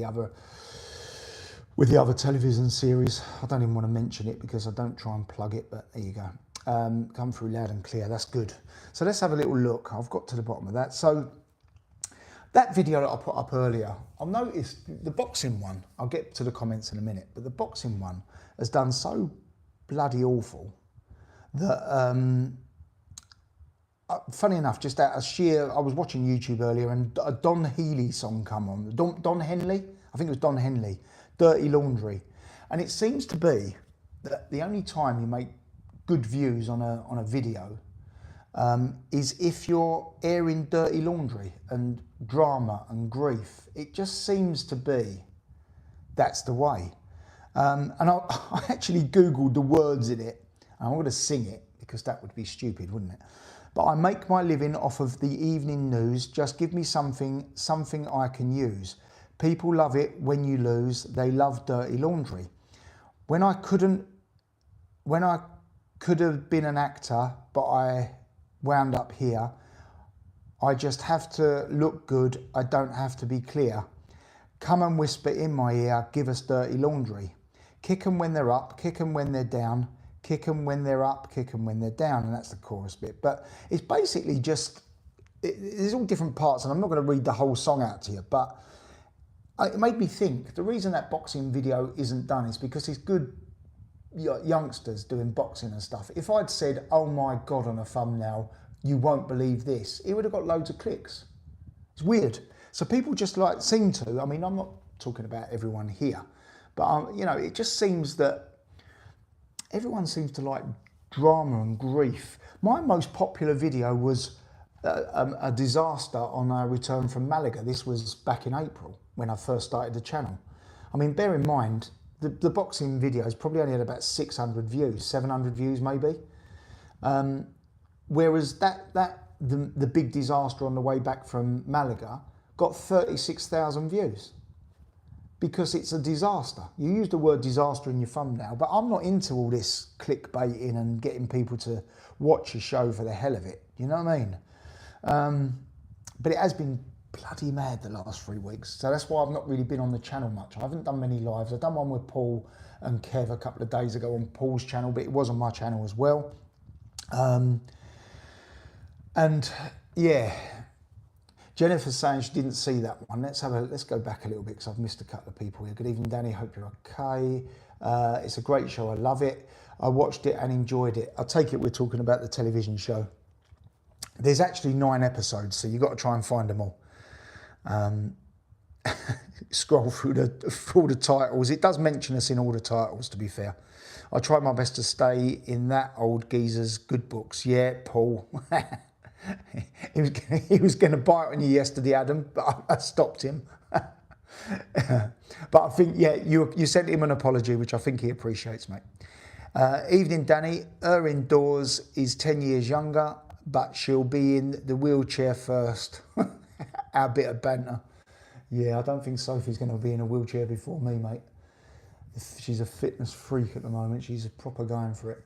the other television series. I don't even want to mention it because I don't try and plug it, but there you go. Come through loud and clear, that's good. So let's have a little look. I've got to the bottom of that. So that video that I put up earlier, I've noticed the boxing one, I'll get to the comments in a minute, but the boxing one has done so bloody awful that, funny enough, just out of sheer, I was watching YouTube earlier and a Don Healy song come on. Don Henley? I think it was Don Henley, Dirty Laundry. And it seems to be that the only time you make good views on a video is if you're airing dirty laundry and drama and grief. It just seems to be that's the way. And I actually Googled the words in it. I'm going to sing it because that would be stupid, wouldn't it? But I make my living off of the evening news. Just give me something I can use. People love it when you lose. They love dirty laundry. When I could have been an actor, but I wound up here. I just have to look good. I don't have to be clear. Come and whisper in my ear, give us dirty laundry. Kick them when they're up, kick them when they're down, kick them when they're up, kick them when they're down. And that's the chorus bit. But it's basically just, there's all different parts, and I'm not going to read the whole song out to you, but it made me think. The reason that boxing video isn't done is because it's good youngsters doing boxing and stuff. If I'd said, oh my God, on a thumbnail, you won't believe this, it would have got loads of clicks. It's weird. So people just like seem to, I mean, I'm not talking about everyone here, but you know, it just seems that everyone seems to like drama and grief. My most popular video was a disaster on our return from Malaga. This was back in April when I first started the channel. I mean, bear in mind, the boxing videos probably only had about 600 views, 700 views maybe. Whereas the big disaster on the way back from Malaga got 36,000 views because it's a disaster. You use the word disaster in your thumbnail, but I'm not into all this clickbaiting and getting people to watch a show for the hell of it. You know what I mean? But it has been bloody mad the last 3 weeks, so that's why I've not really been on the channel much. I haven't done many lives. I've done one with Paul and Kev a couple of days ago on Paul's channel, but it was on my channel as well. And yeah, Jennifer's saying she didn't see that one. Let's go back a little bit because I've missed a couple of people here. Good evening, Danny. Hope you're okay. It's a great show. I love it. I watched it and enjoyed it. I take it we're talking about the television show. There's actually 9 episodes, so you've got to try and find them all. Scroll through the titles. It does mention us in all the titles, to be fair. I tried my best to stay in that old geezer's good books. Yeah, Paul. he was going to bite on you yesterday, Adam, but I stopped him. But I think, yeah, you sent him an apology, which I think he appreciates, mate. Evening, Danny. Her indoors is 10 years younger, but she'll be in the wheelchair first. Our bit of banter. Yeah, I don't think Sophie's going to be in a wheelchair before me, mate. She's a fitness freak at the moment. She's proper going for it.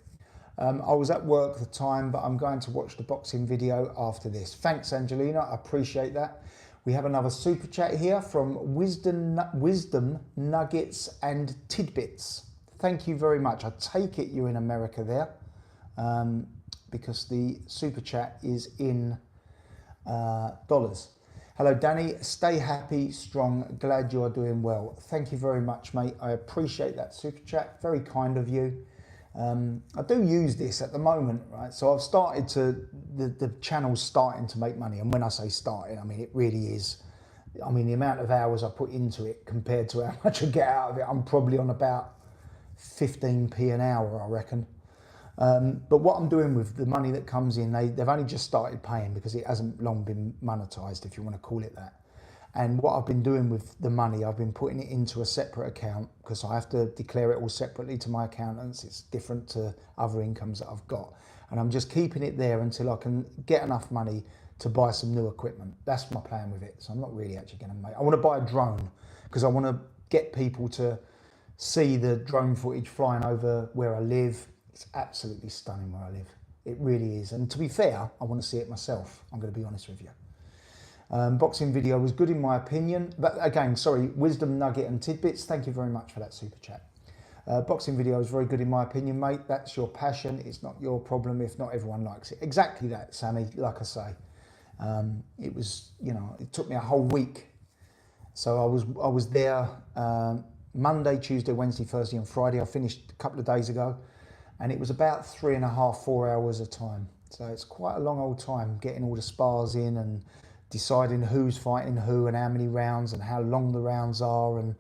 I was at work at the time, but I'm going to watch the boxing video after this. Thanks, Angelina. I appreciate that. We have another super chat here from Wisdom Nuggets and Tidbits. Thank you very much. I take it you're in America there, because the super chat is in dollars. Hello, Danny. Stay happy, strong. Glad you are doing well. Thank you very much, mate. I appreciate that super chat. Very kind of you. I do use this at the moment, right? So I've started to, the channel's starting to make money. And when I say starting, I mean, it really is. I mean, the amount of hours I put into it compared to how much I get out of it, I'm probably on about 15p an hour, I reckon. But what I'm doing with the money that comes in, they've only just started paying because it hasn't long been monetized, if you want to call it that. And what I've been doing with the money, I've been putting it into a separate account because I have to declare it all separately to my accountants. It's different to other incomes that I've got. And I'm just keeping it there until I can get enough money to buy some new equipment. That's my plan with it. So I'm not really actually going to make, I want to buy a drone because I want to get people to see the drone footage flying over where I live. It's absolutely stunning where I live. It really is. And to be fair, I want to see it myself. I'm going to be honest with you. Boxing video was good in my opinion. But again, sorry, wisdom nugget and tidbits. Thank you very much for that super chat. Boxing video is very good in my opinion, mate. That's your passion. It's not your problem if not everyone likes it. Exactly that, Sammy, like I say. It was, you know, it took me a whole week. So I was there Monday, Tuesday, Wednesday, Thursday and Friday. I finished a couple of days ago and it was about 3.5, 4 hours a time. So it's quite a long old time getting all the spars in and deciding who's fighting who and how many rounds and how long the rounds are and,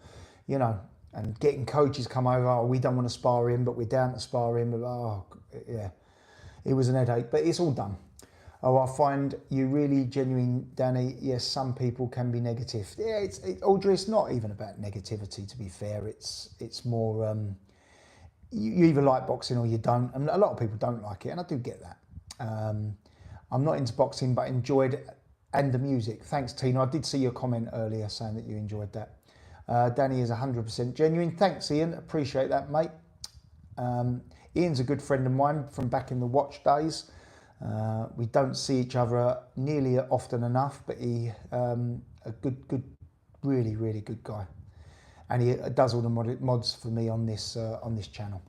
you know, and getting coaches come over. Oh, we don't want to spar him, but we're down to spar him. Oh, yeah, it was an headache, but it's all done. Oh, I find you really genuine, Danny. Yes, some people can be negative. Yeah, Audrey, it's not even about negativity, to be fair. It's more, you either like boxing or you don't. And a lot of people don't like it, and I do get that. I'm not into boxing, but enjoyed it and the music. Thanks, Tina. I did see your comment earlier saying that you enjoyed that. Danny is 100% genuine. Thanks, Ian. Appreciate that, mate. Ian's a good friend of mine from back in the watch days. We don't see each other nearly often enough, but he a good, really, really good guy, and he does all the mods for me on this channel.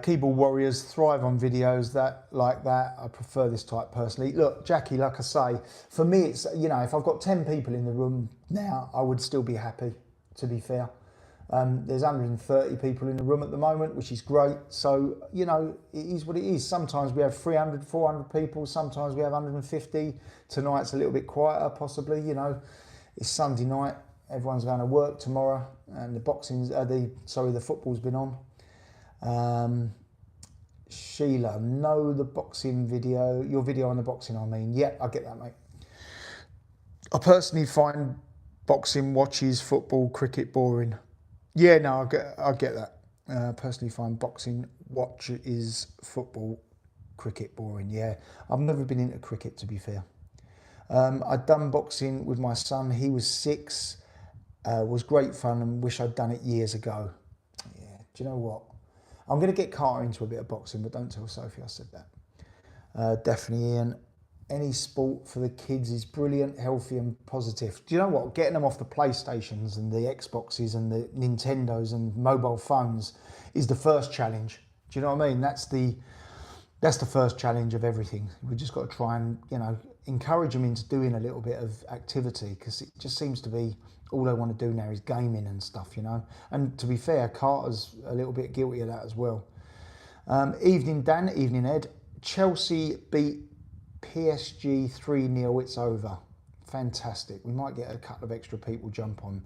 Keyboard warriors thrive on videos like that. I prefer this type personally. Look, Jackie, like I say, for me, it's, you know, if I've got 10 people in the room now, I would still be happy, to be fair. There's 130 people in the room at the moment, which is great. So, you know, it is what it is. Sometimes we have 300, 400 people. Sometimes we have 150. Tonight's a little bit quieter, possibly. You know, it's Sunday night. Everyone's going to work tomorrow, and the football's been on. Sheila, no, the boxing video, your video on the boxing, I mean. Yeah, I get that, mate. I personally find boxing watches, football, cricket boring. Yeah, no, I get that. Personally find boxing watches, football, cricket boring. Yeah, I've never been into cricket, to be fair. I'd done boxing with my son. He was 6. Was great fun and wish I'd done it years ago. Yeah, do you know what? I'm going to get Carter into a bit of boxing, but don't tell Sophie I said that. Definitely, Ian. Any sport for the kids is brilliant, healthy and positive. Do you know what? Getting them off the PlayStations and the Xboxes and the Nintendos and mobile phones is the first challenge. Do you know what I mean? That's the first challenge of everything. We just got to try and, you know, encourage them into doing a little bit of activity, because it just seems to be all they want to do now is gaming and stuff, you know. And to be fair, Carter's a little bit guilty of that as well. Evening Dan, evening Ed. Chelsea beat PSG 3-0, it's over. Fantastic. We might get a couple of extra people jump on.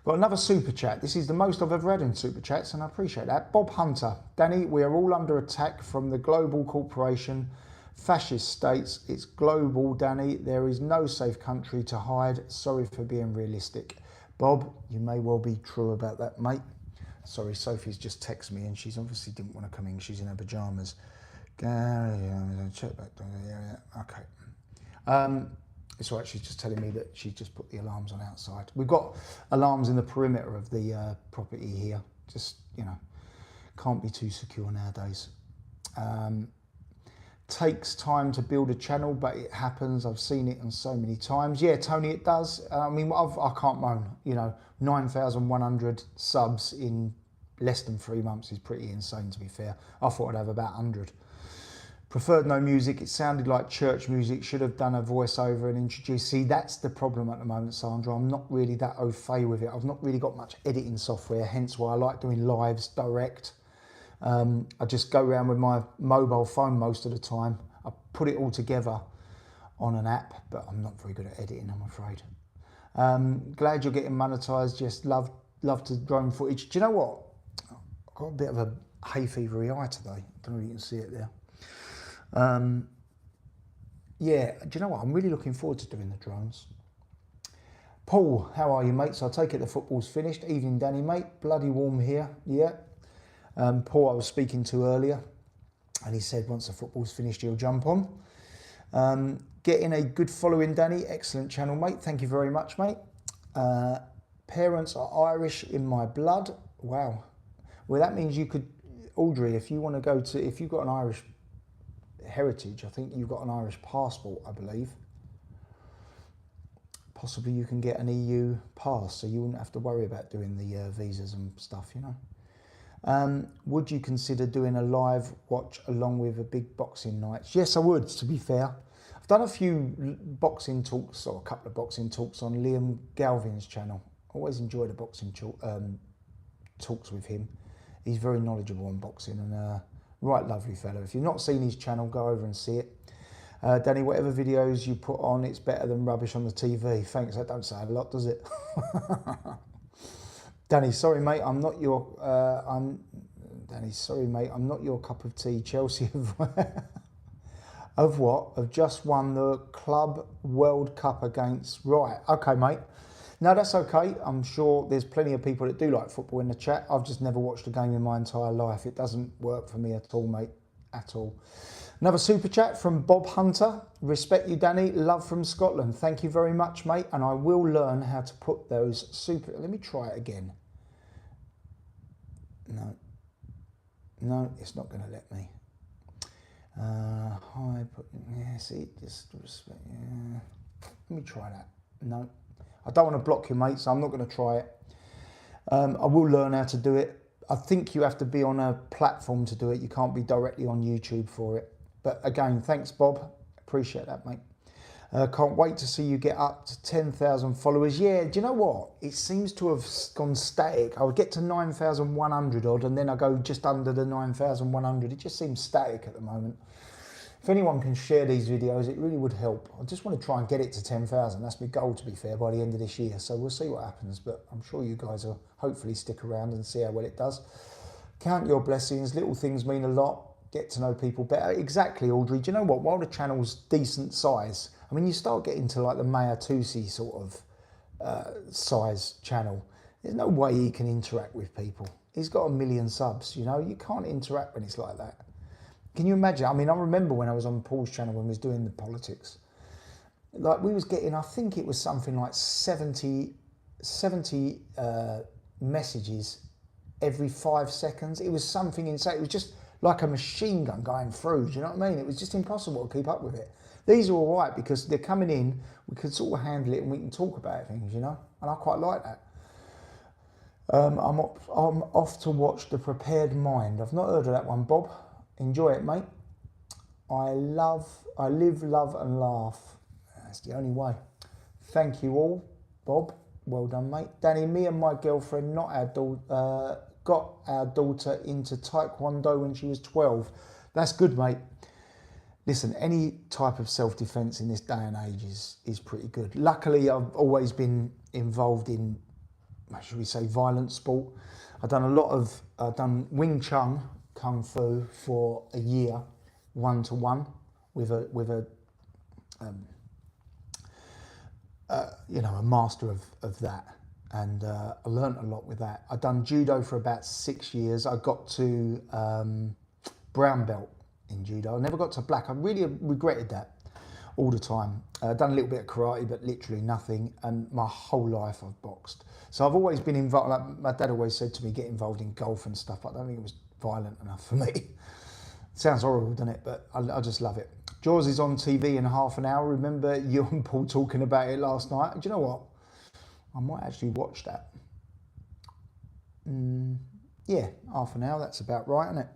Got another super chat. This is the most I've ever had in super chats, and I appreciate that. Bob Hunter. Danny, we are all under attack from the global corporation, fascist states. It's global, Danny. There is no safe country to hide. Sorry for being realistic. Bob, you may well be true about that, mate. Sorry, Sophie's just texted me and she's obviously didn't want to come in. She's in her pajamas. Check back. Okay. It's all right, she's just telling me that she's just put the alarms on outside. We've got alarms in the perimeter of the property here. Just, you know, can't be too secure nowadays. Takes time to build a channel, but it happens. I've seen it on so many times. Yeah, Tony, it does. I mean, I can't moan. You know, 9,100 subs in less than 3 months is pretty insane, to be fair. I thought I'd have about 100. Preferred no music. It sounded like church music. Should have done a voiceover and introduced. See, that's the problem at the moment, Sandra. I'm not really that au fait with it. I've not really got much editing software, hence why I like doing lives direct. I just go around with my mobile phone most of the time. I put it all together on an app, but I'm not very good at editing, I'm afraid. Glad you're getting monetized. Just love to drone footage. Do you know what? I've got a bit of a hay fevery eye today. I don't know if you can see it there. Yeah, do you know what? I'm really looking forward to doing the drones. Paul, how are you, mate? So I take it the football's finished. Evening, Danny, mate. Bloody warm here. Yeah. Paul, I was speaking to earlier, and he said once the football's finished, he'll jump on. Getting a good following, Danny. Excellent channel, mate. Thank you very much, mate. Parents are Irish in my blood. Wow. Well, that means you could, Audrey, if you want to go to, if you've got an Irish heritage, I think you've got an Irish passport, I believe. Possibly you can get an EU pass, so you wouldn't have to worry about doing the visas and stuff, you know. Would you consider doing a live watch along with a big boxing nights? Yes, I would, to be fair. I've done a few boxing talks, or a couple of boxing talks on Liam Galvin's channel. I always enjoy the boxing talks with him. He's very knowledgeable on boxing and right lovely fellow. If you've not seen his channel, go over and see it. Danny, whatever videos you put on, it's better than rubbish on the TV. Thanks, that don't say a lot, does it? Danny, sorry mate, I'm not your, Danny, sorry mate, I'm not your cup of tea. Chelsea of what? Have just won the Club World Cup against, right, okay mate. No, that's okay. I'm sure there's plenty of people that do like football in the chat. I've just never watched a game in my entire life. It doesn't work for me at all, mate, at all. Another super chat from Bob Hunter. Respect you, Danny. Love from Scotland. Thank you very much, mate. And I will learn how to put those super... Let me try it again. No, it's not going to let me. Hi, yeah, see, just respect, yeah. Let me try that. No, I don't want to block you, mate, so I'm not going to try it. I will learn how to do it. I think you have to be on a platform to do it. You can't be directly on YouTube for it. But again, thanks, Bob. Appreciate that, mate. Can't wait to see you get up to 10,000 followers. Yeah, do you know what? It seems to have gone static. I would get to 9,100 odd, and then I go just under the 9,100. It just seems static at the moment. If anyone can share these videos, it really would help. I just want to try and get it to 10,000. That's my goal, to be fair, by the end of this year. So we'll see what happens, but I'm sure you guys will hopefully stick around and see how well it does. Count your blessings. Little things mean a lot. Get to know people better. Exactly, Audrey. Do you know what? While the channel's decent size, I mean, you start getting to like the Maya Tusi sort of size channel, there's no way he can interact with people. He's got 1 million subs, you know? You can't interact when it's like that. Can you imagine? I mean, I remember when I was on Paul's channel when we was doing the politics. Like, we was getting, I think it was something like 70 messages every 5 seconds. It was something insane. It was just like a machine gun going through, do you know what I mean? It was just impossible to keep up with it. These are all right because they're coming in, we can sort of handle it and we can talk about things, you know? And I quite like that. I'm off to watch The Prepared Mind. I've not heard of that one, Bob. Enjoy it, mate. I live, love and laugh. That's the only way. Thank you all, Bob. Well done, mate. Danny, me and my girlfriend got our daughter into Taekwondo when she was 12. That's good, mate. Listen, any type of self-defense in this day and age is pretty good. Luckily, I've always been involved in, should we say, violent sport. I've done Wing Chun, Kung Fu for a year, 1-to-1 with a master of that. And I learnt a lot with that. I've done judo for about 6 years. I got to brown belt in judo. I never got to black. I really regretted that all the time. I've done a little bit of karate, but literally nothing. And my whole life I've boxed. So I've always been involved. Like my dad always said to me, get involved in golf and stuff. I don't think it was violent enough for me. Sounds horrible, doesn't it? But I just love it. Jaws is on TV in half an hour. Remember you and Paul talking about it last night? Do you know what? I might actually watch that. Yeah, half an hour, that's about right, isn't it?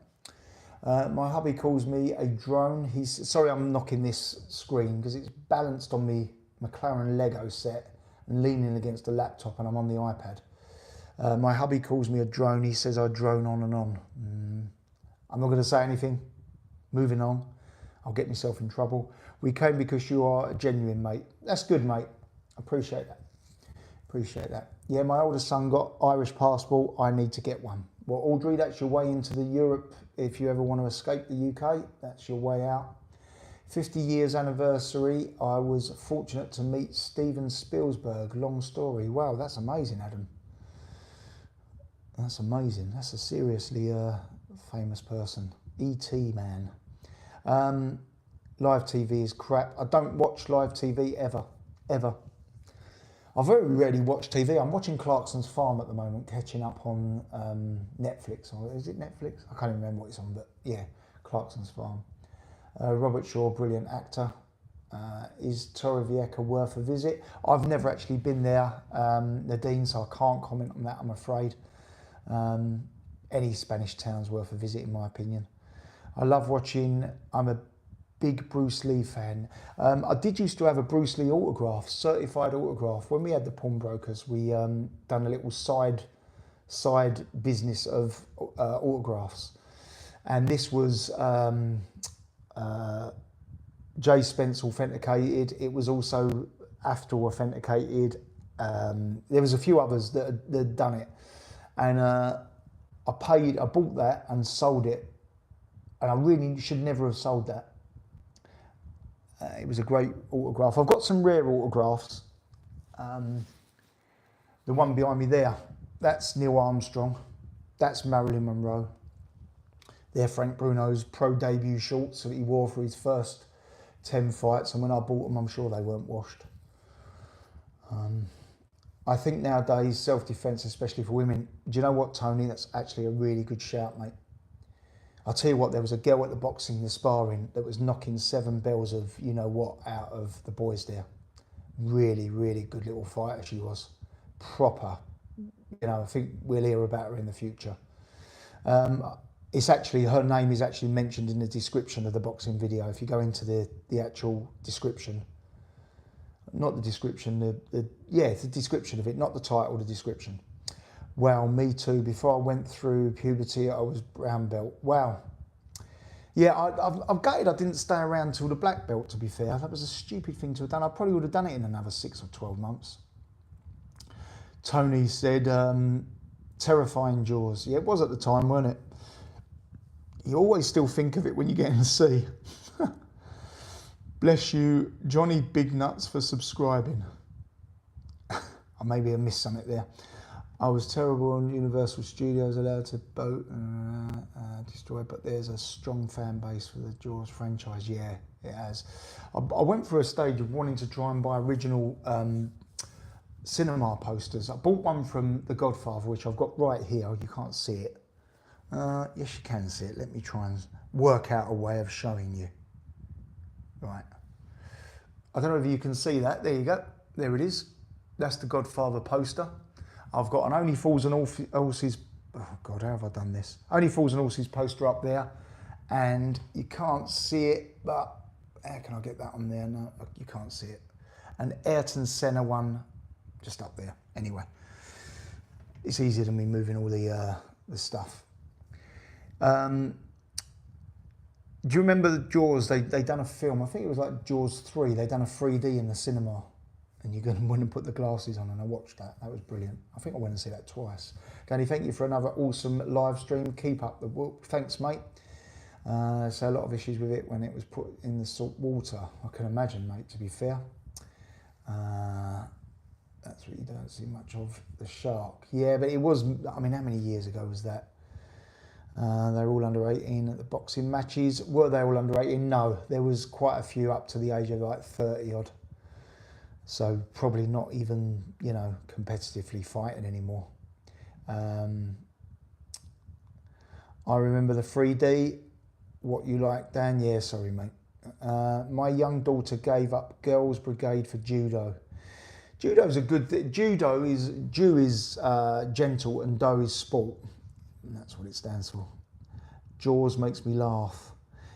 My hubby calls me a drone. Sorry I'm knocking this screen because it's balanced on me McLaren Lego set and leaning against the laptop and I'm on the iPad. My hubby calls me a drone. He says I drone on and on. I'm not going to say anything. Moving on. I'll get myself in trouble. We came because you are a genuine, mate. That's good, mate. Appreciate that. Appreciate that. Yeah, my oldest son got Irish passport. I need to get one. Well, Audrey, that's your way into the Europe. If you ever want to escape the UK, that's your way out. 50 years anniversary. I was fortunate to meet Steven Spielberg. Long story. Wow, that's amazing, Adam. That's amazing. That's a seriously famous person. E.T. man. Live TV is crap. I don't watch live TV ever. I very rarely watch TV. I'm watching Clarkson's Farm at the moment, catching up on Netflix. Or is it Netflix? I can't even remember what it's on, but yeah, Clarkson's Farm. Robert Shaw, brilliant actor. Is Torrevieja worth a visit? I've never actually been there, Nadine, so I can't comment on that, I'm afraid. Any Spanish town's worth a visit, in my opinion. I love watching. I'm a big Bruce Lee fan. I did used to have a Bruce Lee autograph, certified autograph. When we had the pawnbrokers, we done a little side business of autographs, and this was J. Spence authenticated. It was also AFTL authenticated. There was a few others that had done it, and I bought that and sold it, and I really should never have sold that. It was a great autograph. I've got some rare autographs. The one behind me there, that's Neil Armstrong. That's Marilyn Monroe. They're Frank Bruno's pro debut shorts that he wore for his first 10 fights. And when I bought them, I'm sure they weren't washed. I think nowadays, self-defense, especially for women, do you know what, Tony? That's actually a really good shout, mate. I'll tell you what, there was a girl at the boxing, the sparring, that was knocking 7 bells of you know what out of the boys there. Really, really good little fighter she was. Proper. You know, I think we'll hear about her in the future. It's actually, her name is actually mentioned in the description of the boxing video. If you go into the actual description, not the description, it's the description of it, not the title, the description. Wow, me too. Before I went through puberty, I was brown belt. Wow. Yeah, I'm gutted I didn't stay around till the black belt, to be fair. That was a stupid thing to have done. I probably would have done it in another 6 or 12 months. Tony said, terrifying Jaws. Yeah, it was at the time, wasn't it? You always still think of it when you get in the sea. Bless you, Johnny Big Nuts, for subscribing. Maybe I missed something there. I was terrible on Universal Studios, allowed to boat destroy, but there's a strong fan base for the Jaws franchise. Yeah, it has. I went through a stage of wanting to try and buy original cinema posters. I bought one from The Godfather, which I've got right here. You can't see it. Yes, you can see it. Let me try and work out a way of showing you. Right. I don't know if you can see that. There you go. There it is. That's The Godfather poster. I've got an Only Fools and Horses, oh God, how have I done this? Only Fools and Horses poster up there, and you can't see it, but how can I get that on there? No, you can't see it. An Ayrton Senna one just up there. Anyway, it's easier than me moving all the stuff. Do you remember the Jaws? They done a film, I think it was like Jaws 3, they done a 3D in the cinema. And you're going to want to put the glasses on, and I watched that. That was brilliant. I think I went and see that twice. Danny, thank you for another awesome live stream. Keep up the work. Thanks, mate. So a lot of issues with it when it was put in the salt water. I can imagine, mate, to be fair. That's what you don't see much of, the shark. Yeah, but it was, I mean, how many years ago was that? They were all under 18 at the boxing matches. Were they all under 18? No, there was quite a few up to the age of like 30 odd. So probably not even, you know, competitively fighting anymore. I remember the 3D. What you like, Dan? Yeah, sorry, mate. My young daughter gave up Girls Brigade for judo. Judo's a good thing. Ju is gentle and do is sport. And that's what it stands for. Jaws makes me laugh.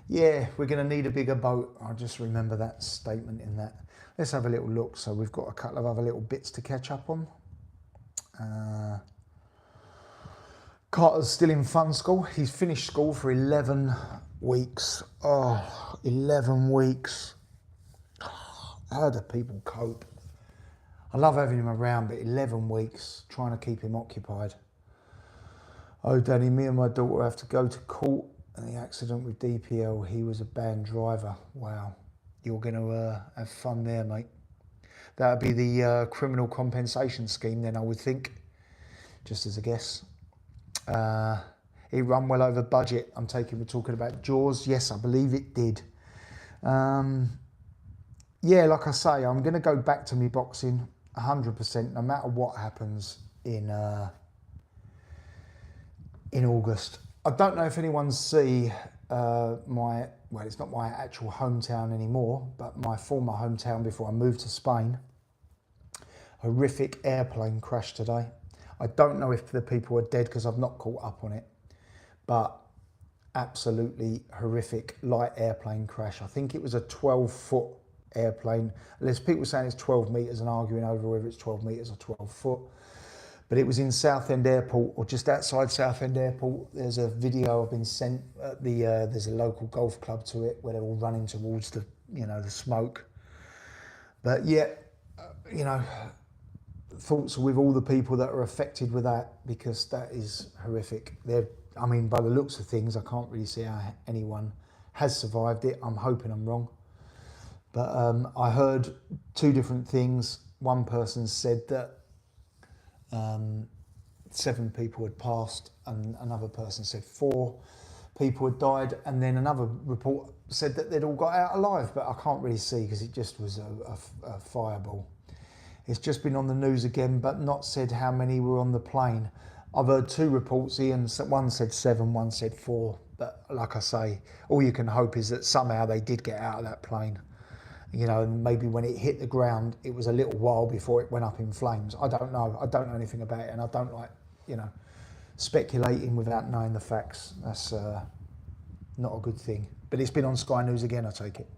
Yeah, we're going to need a bigger boat. I'll just remember that statement in that. Let's have a little look. So we've got a couple of other little bits to catch up on. Carter's still in fun school. He's finished school for 11 weeks. Oh, 11 weeks. How do people cope? I love having him around, but 11 weeks trying to keep him occupied. Oh, Danny, me and my daughter have to go to court and the accident with DPL. He was a banned driver. Wow. You're going to have fun there, mate. That would be the criminal compensation scheme then, I would think, just as a guess. It run well over budget. I'm taking, we're talking about Jaws. Yes, I believe it did. Yeah, like I say, I'm going to go back to me boxing 100%, no matter what happens in August. I don't know if anyone see well, it's not my actual hometown anymore, but my former hometown before I moved to Spain. Horrific airplane crash today. I don't know if the people are dead because I've not caught up on it, but absolutely horrific light airplane crash. I think it was a 12-foot airplane. There's people saying it's 12 metres and arguing over whether it's 12 metres or 12 foot. But it was in Southend Airport, or just outside Southend Airport. There's a video I've been sent at there's a local golf club to it where they're all running towards the, the smoke. But yeah, thoughts with all the people that are affected with that, because that is horrific. I mean, by the looks of things, I can't really see how anyone has survived it. I'm hoping I'm wrong. But I heard two different things. One person said that 7 people had passed, and another person said 4 people had died, and then another report said that they'd all got out alive, but I can't really see because it just was a fireball. It's just been on the news again, but not said how many were on the plane. I've heard 2 reports, Ian. One said 7, one said 4. But like I say, all you can hope is that somehow they did get out of that plane. And maybe when it hit the ground, it was a little while before it went up in flames. I don't know. I don't know anything about it, and I don't like, speculating without knowing the facts. That's not a good thing. But it's been on Sky News again, I take it.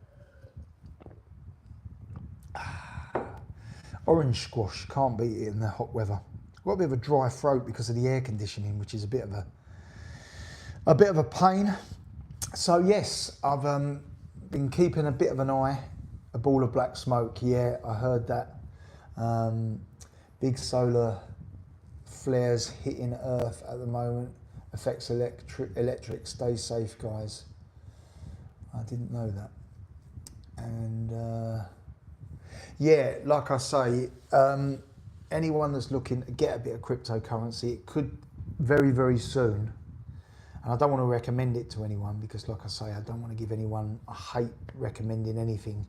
Orange squash, can't beat it in the hot weather. I've got a bit of a dry throat because of the air conditioning, which is a bit of a pain. So yes, I've been keeping a bit of an eye. A ball of black smoke, yeah, I heard that. Big solar flares hitting Earth at the moment. Affects electric. Stay safe, guys. I didn't know that. And yeah, like I say, anyone that's looking to get a bit of cryptocurrency, it could very, very soon. And I don't want to recommend it to anyone because, like I say, I don't want to give anyone, I hate recommending anything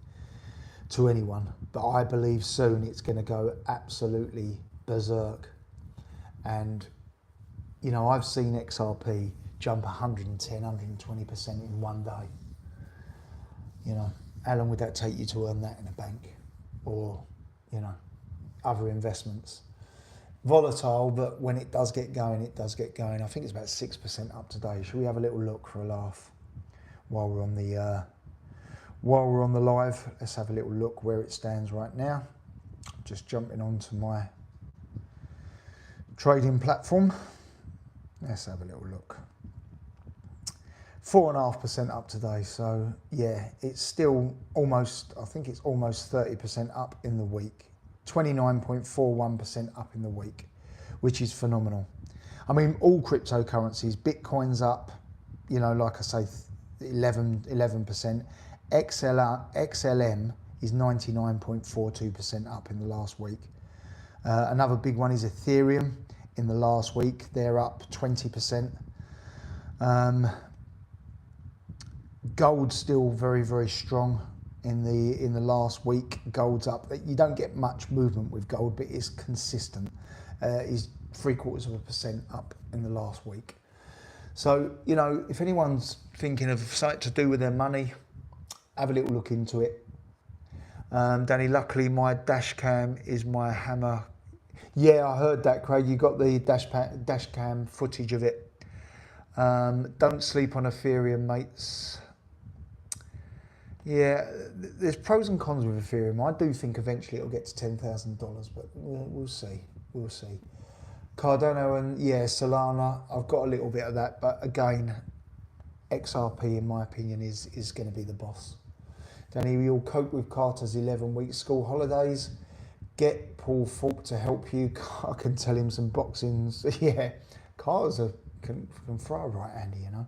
to anyone, but I believe soon it's going to go absolutely berserk. And I've seen XRP jump 110, 120% in one day. How long would that take you to earn that in a bank or other investments? Volatile, but when it does get going, it does get going. I think it's about 6% up today. Should we have a little look for a laugh while we're on the live? Let's have a little look where it stands right now. Just jumping onto my trading platform. Let's have a little look. 4.5% up today. So yeah, it's still almost, I think it's almost 30% up in the week. 29.41% up in the week, which is phenomenal. I mean, all cryptocurrencies, Bitcoin's up, like I say, 11%. XLM is 99.42% up in the last week. Another big one is Ethereum. In the last week, they're up 20%. Gold's still very, very strong in the last week. Gold's up. You don't get much movement with gold, but it's consistent. Is 0.75% up in the last week. So, if anyone's thinking of something to do with their money, have a little look into it. Danny, luckily my dash cam is my hammer. Yeah, I heard that, Craig. You got the dash cam footage of it. Don't sleep on Ethereum, mates. Yeah, there's pros and cons with Ethereum. I do think eventually it'll get to $10,000, but we'll see. We'll see. Cardano and yeah, Solana. I've got a little bit of that, but again, XRP, in my opinion, is going to be the boss. Danny, we all cope with Carter's 11-week school holidays. Get Paul Falk to help you. I can tell him some boxings. Yeah, Carter's can throw a right-hander, you know.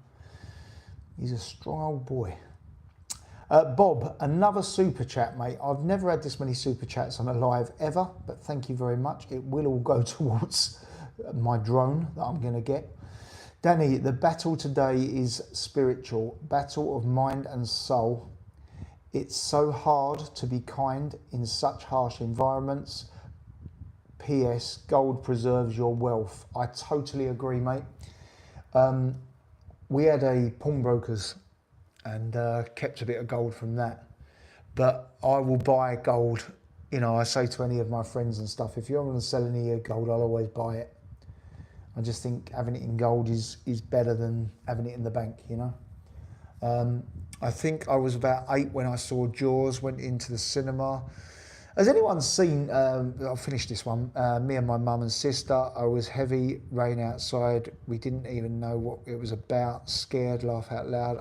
He's a strong old boy. Bob, another super chat, mate. I've never had this many super chats on a live ever, but thank you very much. It will all go towards my drone that I'm going to get. Danny, the battle today is spiritual, battle of mind and soul. It's so hard to be kind in such harsh environments. P.S. Gold preserves your wealth. I totally agree, mate. We had a pawnbrokers and kept a bit of gold from that. But I will buy gold. You know, I say to any of my friends and stuff, if you're going to sell any of your gold, I'll always buy it. I just think having it in gold is better than having it in the bank, you know. I think I was about 8 when I saw Jaws, went into the cinema. Has anyone seen, I'll finish this one, me and my mum and sister, I was heavy, rain outside, we didn't even know what it was about, scared, laugh out loud.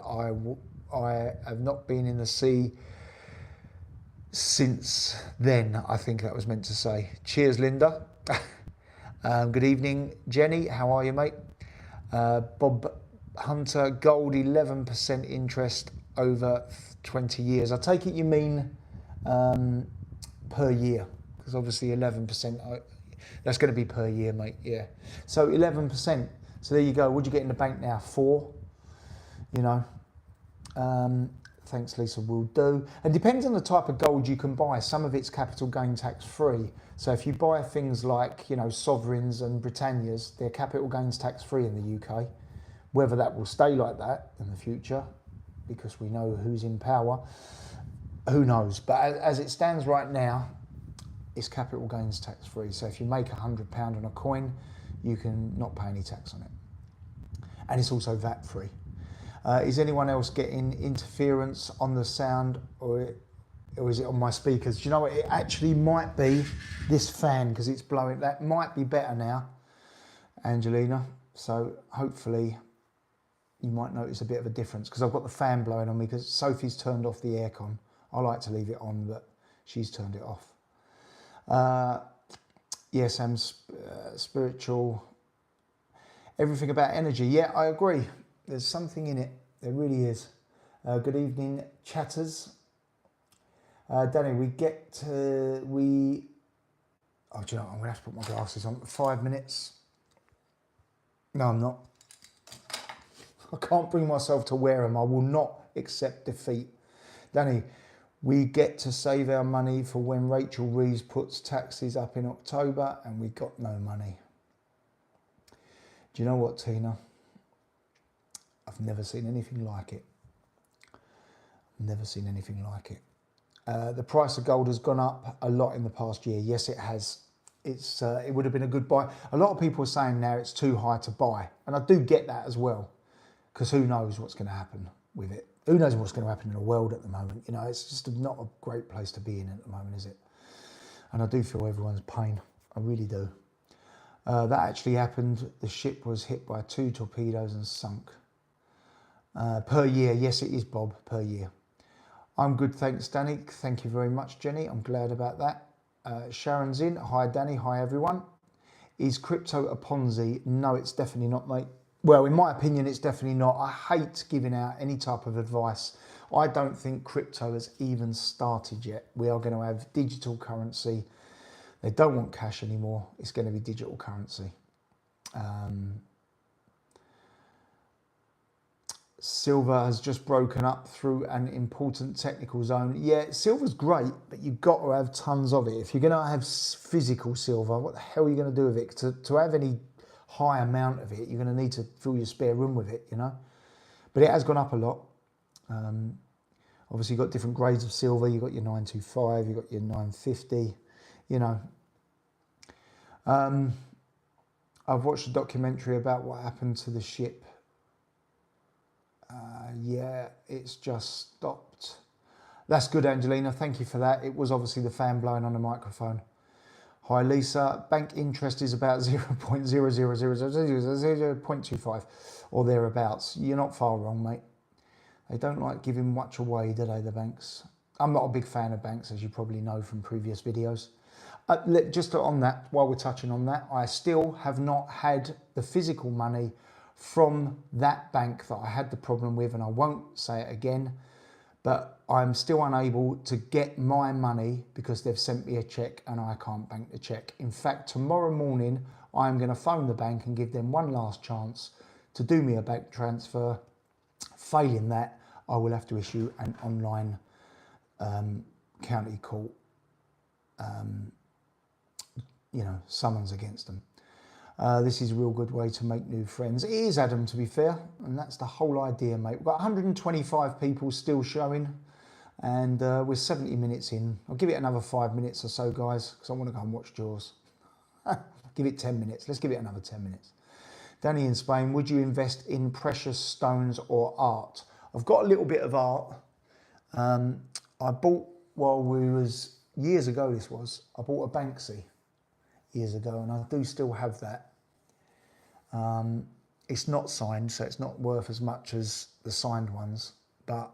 I have not been in the sea since then, I think that was meant to say. Cheers, Linda. Good evening, Jenny, how are you, mate? Bob Hunter, gold 11% interest over 20 years. I take it you mean per year, because obviously 11%, that's going to be per year, mate, yeah. So 11%, so there you go. What do you get in the bank now? 4, you know. Thanks, Lisa, will do. And depends on the type of gold you can buy. Some of it's capital gain tax free. So if you buy things like, you know, sovereigns and Britannias, they're capital gains tax free in the UK. Whether that will stay like that in the future, because we know who's in power, who knows. But as it stands right now, it's capital gains tax free. So if you make £100 on a coin, you can not pay any tax on it. And it's also VAT free. Is anyone else getting interference on the sound, or is it on my speakers? Do you know what? It actually might be this fan, because it's blowing. That might be better now, Angelina. So hopefully you might notice a bit of a difference, because I've got the fan blowing on me, because Sophie's turned off the aircon. I like to leave it on, but she's turned it off. Yes, I'm spiritual. Everything about energy. Yeah, I agree. There's something in it. There really is. Good evening, chatters. Danny, oh, do you know, I'm going to have to put my glasses on. 5 minutes. No, I'm not. I can't bring myself to wear them. I will not accept defeat. Danny, we get to save our money for when Rachel Reeves puts taxes up in October, and we got no money. Do you know what, Tina? I've never seen anything like it. Never seen anything like it. The price of gold has gone up a lot in the past year. Yes, it has. It would have been a good buy. A lot of people are saying now it's too high to buy. And I do get that as well, because who knows what's going to happen with it. Who knows what's going to happen in the world at the moment. You know, it's just not a great place to be in at the moment, is it? And I do feel everyone's pain. I really do. That actually happened. The ship was hit by 2 torpedoes and sunk. Per year. Yes, it is, Bob, per year. I'm good, thanks, Danny. Thank you very much, Jenny. I'm glad about that. Sharon's in. Hi, Danny. Hi, everyone. Is crypto a Ponzi? No, it's definitely not, mate. Well, in my opinion, it's definitely not. I hate giving out any type of advice. I don't think crypto has even started yet. We are going to have digital currency. They don't want cash anymore. It's going to be digital currency. Silver has just broken up through an important technical zone. Yeah, silver's great, but you've got to have tons of it. If you're going to have physical silver, what the hell are you going to do with it? To have any high amount of it, you're going to need to fill your spare room with it, you know. But it has gone up a lot. Obviously, you've got different grades of silver. You've got your 925, you've got your 950, you know. I've watched a documentary about what happened to the ship. Yeah, it's just stopped. That's good, Angelina. Thank you for that. It was obviously the fan blowing on the microphone. Hi Lisa, bank interest is about 0.00000.25 or thereabouts. You're not far wrong, mate. They don't like giving much away, do they, the banks? I'm not a big fan of banks, as you probably know from previous videos. Just on that, while we're touching on that, I still have not had the physical money from that bank that I had the problem with, and I won't say it again, but I'm still unable to get my money because they've sent me a check and I can't bank the check. In fact, tomorrow morning, I'm going to phone the bank and give them one last chance to do me a bank transfer. Failing that, I will have to issue an online county court, summons against them. This is a real good way to make new friends. It is, Adam, to be fair, and that's the whole idea, mate. We've got 125 people still showing, and we're 70 minutes in. I'll give it another 5 minutes or so, guys, because I want to go and watch Jaws. Give it 10 minutes. Let's give it another 10 minutes. Danny in Spain, would you invest in precious stones or art? I've got a little bit of art. I bought, years ago this was, I bought a Banksy years ago, and I do still have that. It's not signed, so it's not worth as much as the signed ones, but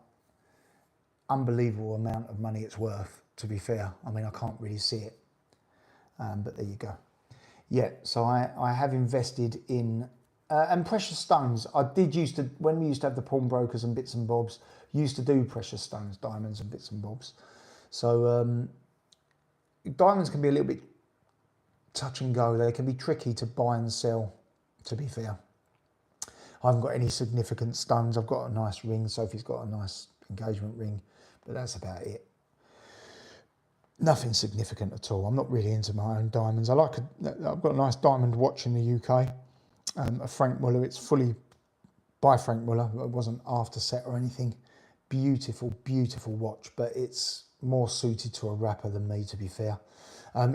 unbelievable amount of money it's worth, to be fair. I mean, I can't really see it, but there you go. Yeah, so I have invested in, and precious stones. I did used to, when we used to have the pawnbrokers and bits and bobs, used to do precious stones, diamonds and bits and bobs. So diamonds can be a little bit touch and go. They can be tricky to buy and sell, to be fair. I haven't got any significant stones. I've got a nice ring. Sophie's got a nice engagement ring, but that's about it. Nothing significant at all. I'm not really into my own diamonds. I've got a nice diamond watch in the UK, a Frank Muller. It's fully by Frank Muller. It wasn't after set or anything. Beautiful, beautiful watch, but it's more suited to a rapper than me, to be fair.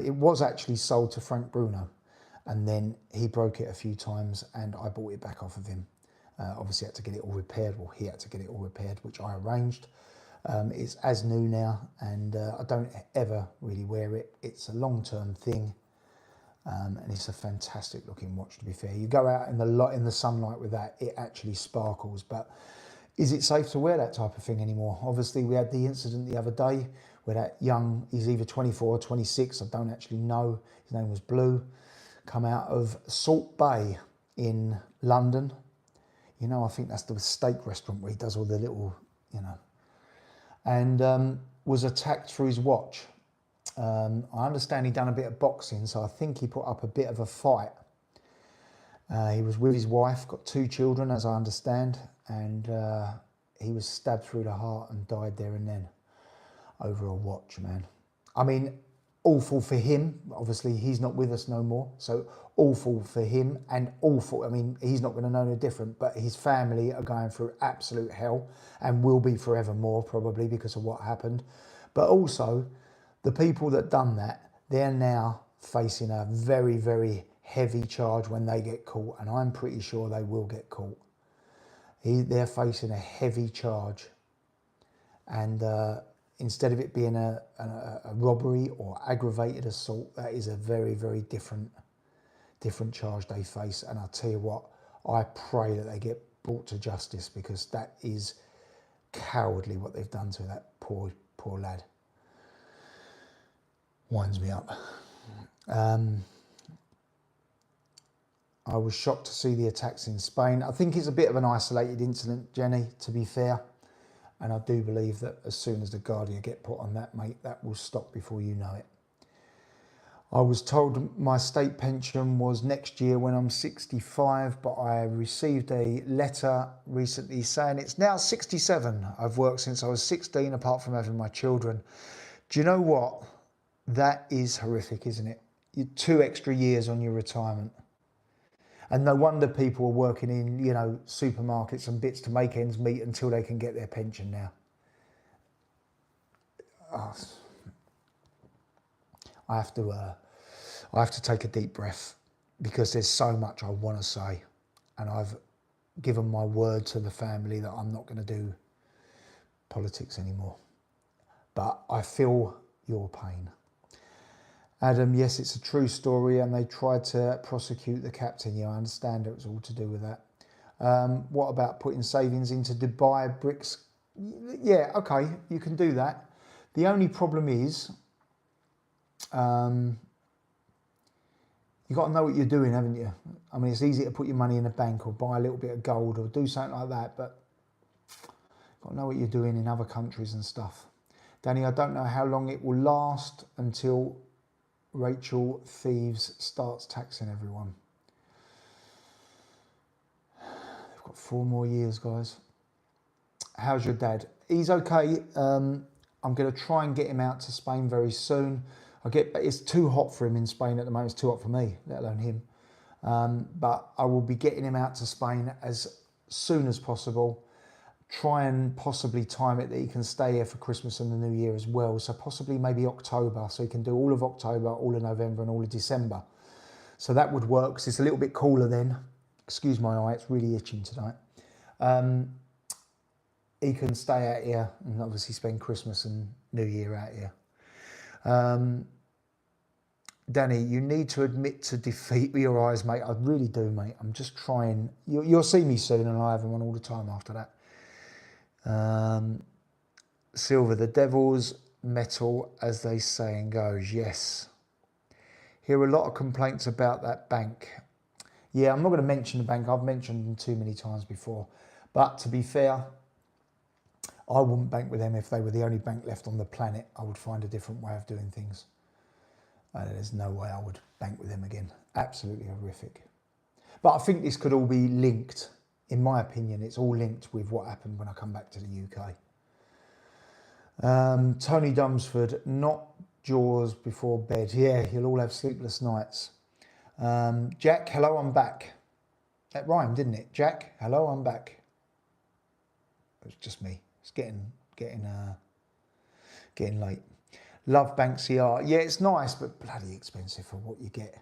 It was actually sold to Frank Bruno, and then he broke it a few times and I bought it back off of him. Obviously had to get it all repaired. Well, he had to get it all repaired, which I arranged. It's as new now, and I don't ever really wear it. It's a long-term thing, and it's a fantastic looking watch, to be fair. You go out in the sunlight with that, it actually sparkles. But is it safe to wear that type of thing anymore? Obviously, we had the incident the other day where that young, he's either 24 or 26, I don't actually know, his name was Blue, come out of Salt Bay in London. You know, I think that's the steak restaurant where he does all the little, and was attacked through his watch. I understand he'd done a bit of boxing, so I think he put up a bit of a fight. He was with his wife, got 2 children, as I understand, and he was stabbed through the heart and died there and then over a watch, man. I mean, awful for him. Obviously, he's not with us no more, so awful for him, and awful, I mean, he's not going to know no different, but his family are going through absolute hell and will be forevermore, probably, because of what happened. But also, the people that done that, they're now facing a very, very heavy charge when they get caught, and I'm pretty sure they will get caught. They're facing a heavy charge, and instead of it being a robbery or aggravated assault, that is a very, very different charge they face. And I'll tell you what, I pray that they get brought to justice, because that is cowardly what they've done to that poor lad. Winds me up. I was shocked to see the attacks in Spain. I think it's a bit of an isolated incident, Jenny, to be fair. And I do believe that as soon as the Guardian get put on that, mate, that will stop before you know it. I was told my state pension was next year when I'm 65, but I received a letter recently saying it's now 67. I've worked since I was 16, apart from having my children. Do you know what? That is horrific, isn't it? 2 extra years on your retirement. And no wonder people are working in, supermarkets and bits to make ends meet until they can get their pension now. Oh, I have to take a deep breath, because there's so much I want to say, and I've given my word to the family that I'm not going to do politics anymore. But I feel your pain. Adam, yes, it's a true story, and they tried to prosecute the captain. Yeah, I understand it was all to do with that. What about putting savings into Dubai bricks? Yeah, okay, you can do that. The only problem is, you've got to know what you're doing, haven't you? I mean, it's easy to put your money in a bank or buy a little bit of gold or do something like that, but you've got to know what you're doing in other countries and stuff. Danny, I don't know how long it will last until Rachel Thieves starts taxing everyone. They've got 4 more years, guys. How's your dad? He's okay. I'm going to try and get him out to Spain very soon. It's too hot for him in Spain at the moment. It's too hot for me, let alone him. But I will be getting him out to Spain as soon as possible. Try and possibly time it that he can stay here for Christmas and the New Year as well. So possibly maybe October. So he can do all of October, all of November and all of December. So that would work because it's a little bit cooler then. Excuse my eye, it's really itching tonight. He can stay out here and obviously spend Christmas and New Year out here. Danny, you need to admit to defeat with your eyes, mate. I really do, mate. I'm just trying. You'll see me soon, and I have them on all the time after that. Silver, the devil's metal, as they saying goes. Yes. Hear a lot of complaints about that bank. Yeah, I'm not going to mention the bank. I've mentioned them too many times before. But to be fair, I wouldn't bank with them if they were the only bank left on the planet. I would find a different way of doing things. There's no way I would bank with them again. Absolutely horrific. But I think this could all be linked. In my opinion, it's all linked with what happened when I come back to the UK. Tony Dumsford, not Jaws before bed. Yeah, you'll all have sleepless nights. Jack, hello, I'm back. That rhymed, didn't it? Jack, hello, I'm back. It was just me. It's getting late. Love Banksy art. Yeah, it's nice, but bloody expensive for what you get.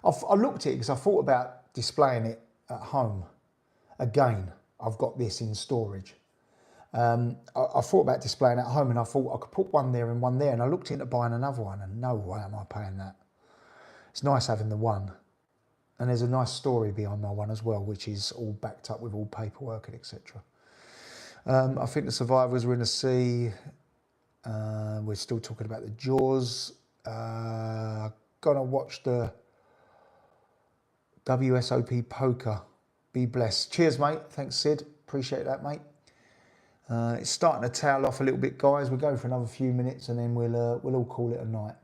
I looked at it because I thought about displaying it at home. Again, I've got this in storage. I thought about displaying it at home, and I thought I could put one there and one there, and I looked into buying another one, and no way am I paying that. It's nice having the one. And there's a nice story behind my one as well, which is all backed up with all paperwork and etc. I think the survivors were in the sea. We're still talking about the Jaws. Gonna watch the WSOP poker. Be blessed. Cheers, mate. Thanks, Sid. Appreciate that, mate. It's starting to tail off a little bit, guys. We'll go for another few minutes and then we'll all call it a night.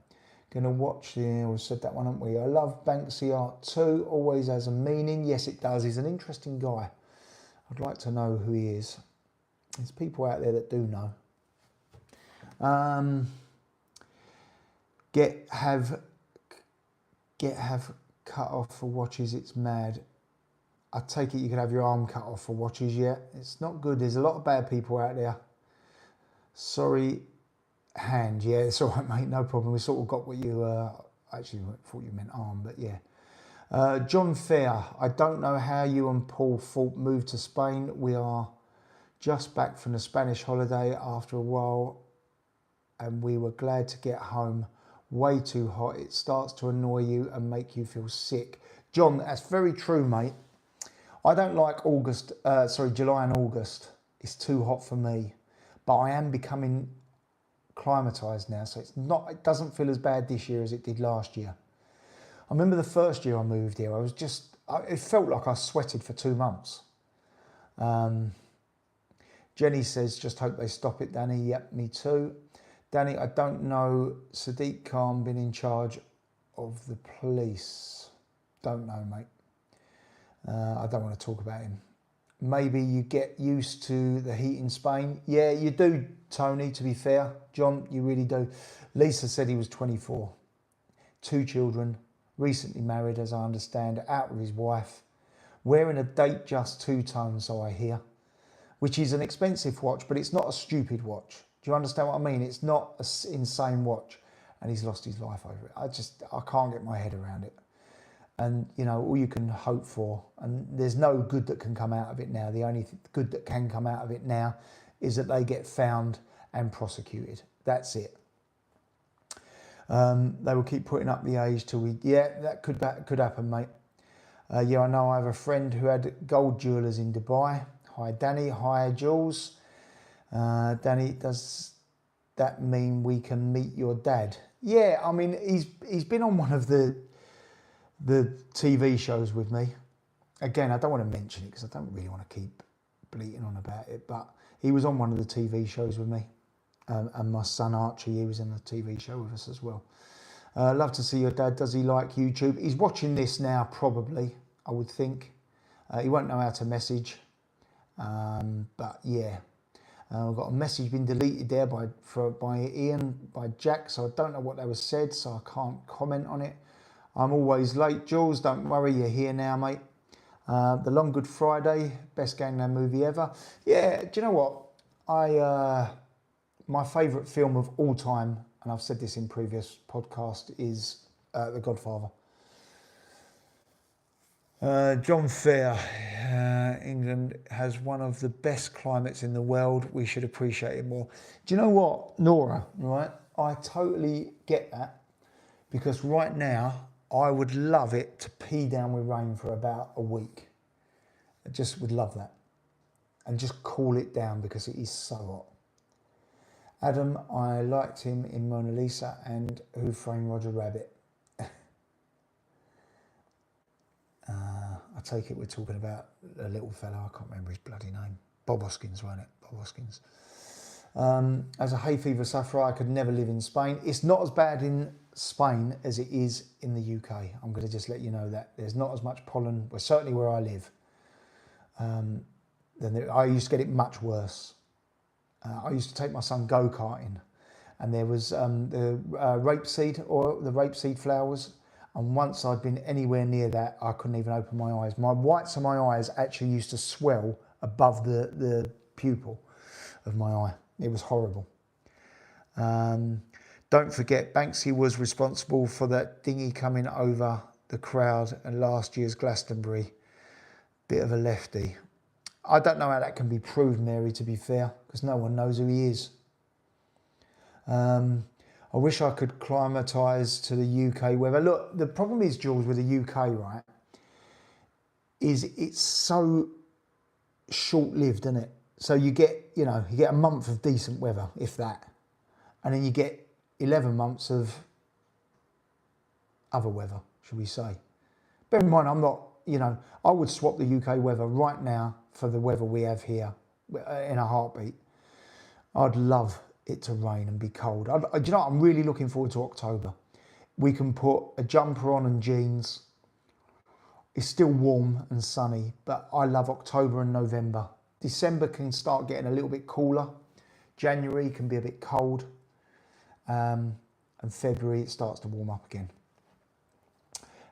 Gonna watch we said that one, haven't we? I love Banksy art too. Always has a meaning. Yes, it does. He's an interesting guy. I'd like to know who he is. There's people out there that do know. Have cut off for watches. It's mad. I take it you could have your arm cut off for watches. Yeah, it's not good. There's a lot of bad people out there. Sorry, hand. Yeah, it's all right, mate. No problem. We sort of got what you actually thought you meant arm, but yeah. John Fair. I don't know how you and Paul Fault moved to Spain. We are just back from the Spanish holiday after a while, and we were glad to get home. Way too hot. It starts to annoy you and make you feel sick. John, that's very true, mate. I don't like July and August. It's too hot for me. But I am becoming climatised now, so it doesn't feel as bad this year as it did last year. I remember the first year I moved here, it felt like I sweated for 2 months. Jenny says, just hope they stop it, Danny. Yep, me too. Danny, I don't know. Sadiq Khan been in charge of the police. Don't know, mate. I don't want to talk about him. Maybe you get used to the heat in Spain. Yeah, you do, Tony, to be fair. John, you really do. Lisa said he was 24. 2 children, recently married, as I understand, out with his wife. Wearing a Datejust 2-tone, so I hear, which is an expensive watch, but it's not a stupid watch. Do you understand what I mean? It's not an insane watch, and he's lost his life over it. I can't get my head around it. And, you know, all you can hope for, and there's no good that can come out of it now. The only good that can come out of it now is that they get found and prosecuted. That's it. They will keep putting up the age till we... Yeah, that could happen, mate. Yeah, I know I have a friend who had gold jewellers in Dubai. Hi, Danny. Hi, Jules. Danny, does that mean we can meet your dad? Yeah, I mean, he's been on one of the TV shows with me. Again, I don't want to mention it because I don't really want to keep bleating on about it, but he was on one of the TV shows with me. And my son Archie, he was in the TV show with us as well. Love to see your dad. Does he like YouTube? He's watching this now, probably, I would think. He won't know how to message. But yeah, I've got a message been deleted there by Ian, by Jack, so I don't know what that was said, so I can't comment on it. I'm always late, Jules. Don't worry, you're here now, mate. The Long Good Friday, best gangland movie ever. Yeah, do you know what? My favourite film of all time, and I've said this in previous podcasts, is The Godfather. John Fair, England has one of the best climates in the world. We should appreciate it more. Do you know what, Nora, right? I totally get that, because right now, I would love it to pee down with rain for about a week. I just would love that. And just cool it down because it is so hot. Adam, I liked him in Mona Lisa and Who Framed Roger Rabbit. I take it we're talking about a little fella, I can't remember his bloody name. Bob Hoskins, wasn't it? Bob Hoskins. As a hay fever sufferer, I could never live in Spain. It's not as bad in Spain as it is in the UK. I'm going to just let you know that. There's not as much pollen, well, certainly where I live. I used to get it much worse. I used to take my son go-karting, and there was the rapeseed flowers, and once I'd been anywhere near that, I couldn't even open my eyes. My whites of my eyes actually used to swell above the pupil of my eye. It was horrible. Don't forget, Banksy was responsible for that dinghy coming over the crowd at last year's Glastonbury. Bit of a lefty. I don't know how that can be proved, Mary, to be fair, because no one knows who he is. I wish I could climatise to the UK weather. Look, the problem is, Jules, with the UK, right, is it's so short-lived, isn't it? So you get a month of decent weather, if that, and then you get 11 months of other weather, should we say. Bear in mind, I'm not, I would swap the UK weather right now for the weather we have here in a heartbeat. I'd love it to rain and be cold. Do you know what? I'm really looking forward to October. We can put a jumper on and jeans. It's still warm and sunny, but I love October and November. December can start getting a little bit cooler. January can be a bit cold. And February it starts to warm up again.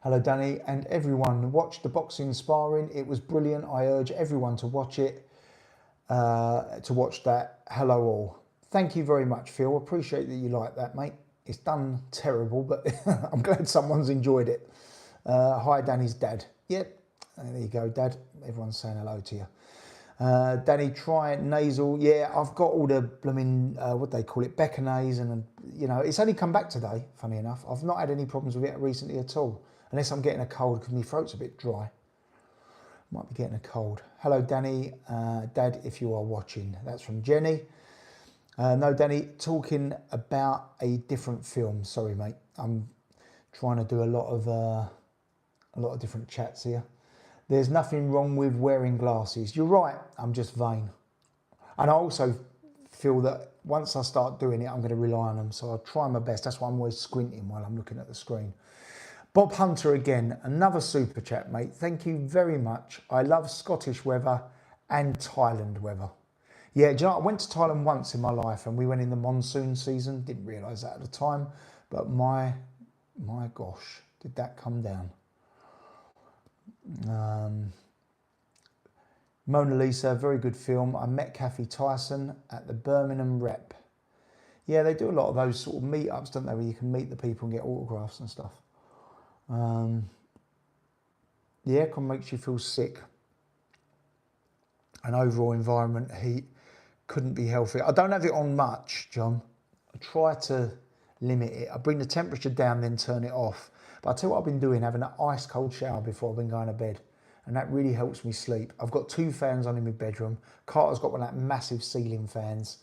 Hello, Danny, and everyone. Watched the boxing sparring. It was brilliant. I urge everyone to watch it, to watch that. Hello, all. Thank you very much, Phil. Appreciate that you like that, mate. It's done terrible, but I'm glad someone's enjoyed it. Hi, Danny's dad. Yep, there you go, Dad. Everyone's saying hello to you. Danny, try nasal. Yeah, I've got all the blooming, what they call it, Becanays, and it's only come back today, funny enough. I've not had any problems with it recently at all. Unless I'm getting a cold because my throat's a bit dry. Might be getting a cold. Hello, Danny. Dad, if you are watching. That's from Jenny. No, Danny, talking about a different film. Sorry, mate. I'm trying to do a lot of different chats here. There's nothing wrong with wearing glasses. You're right. I'm just vain. And I also feel that once I start doing it, I'm going to rely on them. So I'll try my best. That's why I'm always squinting while I'm looking at the screen. Bob Hunter again, another super chat, mate. Thank you very much. I love Scottish weather and Thailand weather. Yeah, do you know, I went to Thailand once in my life and we went in the monsoon season. Didn't realise that at the time. But my gosh, did that come down. Mona Lisa, very good film. I met Kathy Tyson at the Birmingham Rep. Yeah, they do a lot of those sort of meetups, don't they, where you can meet the people and get autographs and stuff. The aircon makes you feel sick. And overall environment heat couldn't be healthy. I don't have it on much, John. I try to limit it. I bring the temperature down, then turn it off. But I'll tell you what I've been doing, having an ice cold shower before I've been going to bed. And that really helps me sleep. I've got 2 fans on in my bedroom. Carter's got one of that massive ceiling fans.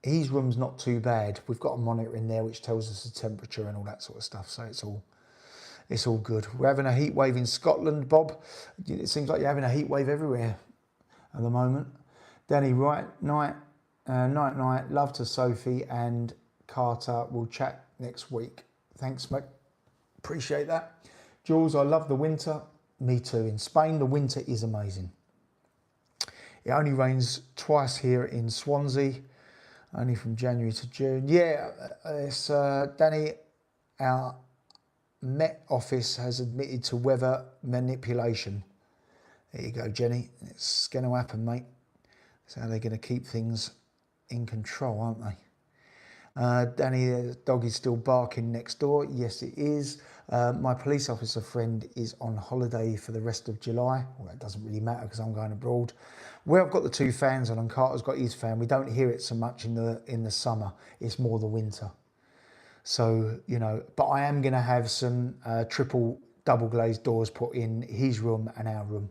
His room's not too bad. We've got a monitor in there which tells us the temperature and all that sort of stuff. So it's all good. We're having a heat wave in Scotland, Bob. It seems like you're having a heat wave everywhere at the moment. Danny, right, night. Love to Sophie and Carter. We'll chat next week. Thanks, mate. Appreciate that. Jules, I love the winter. Me too. In Spain, the winter is amazing. It only rains twice here in Swansea, only from January to June. Yeah, it's Danny, our Met Office has admitted to weather manipulation. There you go, Jenny. It's going to happen, mate. That's how they're going to keep things in control, aren't they? Danny, the dog is still barking next door. Yes, it is. My police officer friend is on holiday for the rest of July. Well, that doesn't really matter because I'm going abroad. Where I've got the 2 fans on and Carter's got his fan, we don't hear it so much in the summer. It's more the winter. So, you know, but I am going to have some triple double glazed doors put in his room and our room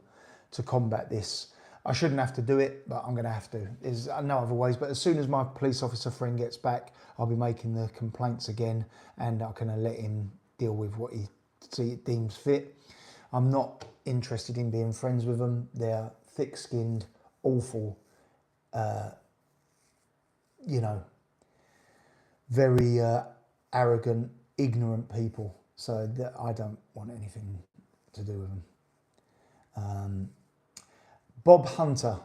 to combat this. I shouldn't have to do it, but I'm going to have to. There's no other ways. But as soon as my police officer friend gets back, I'll be making the complaints again, and I can let him deal with what he deems fit. I'm not interested in being friends with them. They're thick-skinned, awful, you know, very arrogant, ignorant people. So I don't want anything to do with them. Bob Hunter,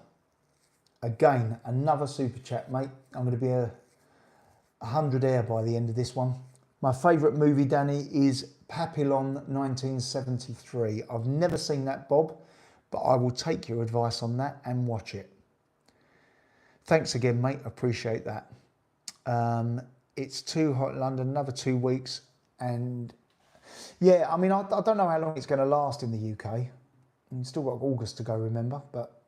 again, another super chat, mate. I'm going to be 100 air by the end of this one. My favourite movie, Danny, is Papillon 1973. I've never seen that, Bob, but I will take your advice on that and watch it. Thanks again, mate. Appreciate that. It's too hot in London, another 2 weeks. And yeah, I mean, I don't know how long it's going to last in the UK. And still got August to go, remember, but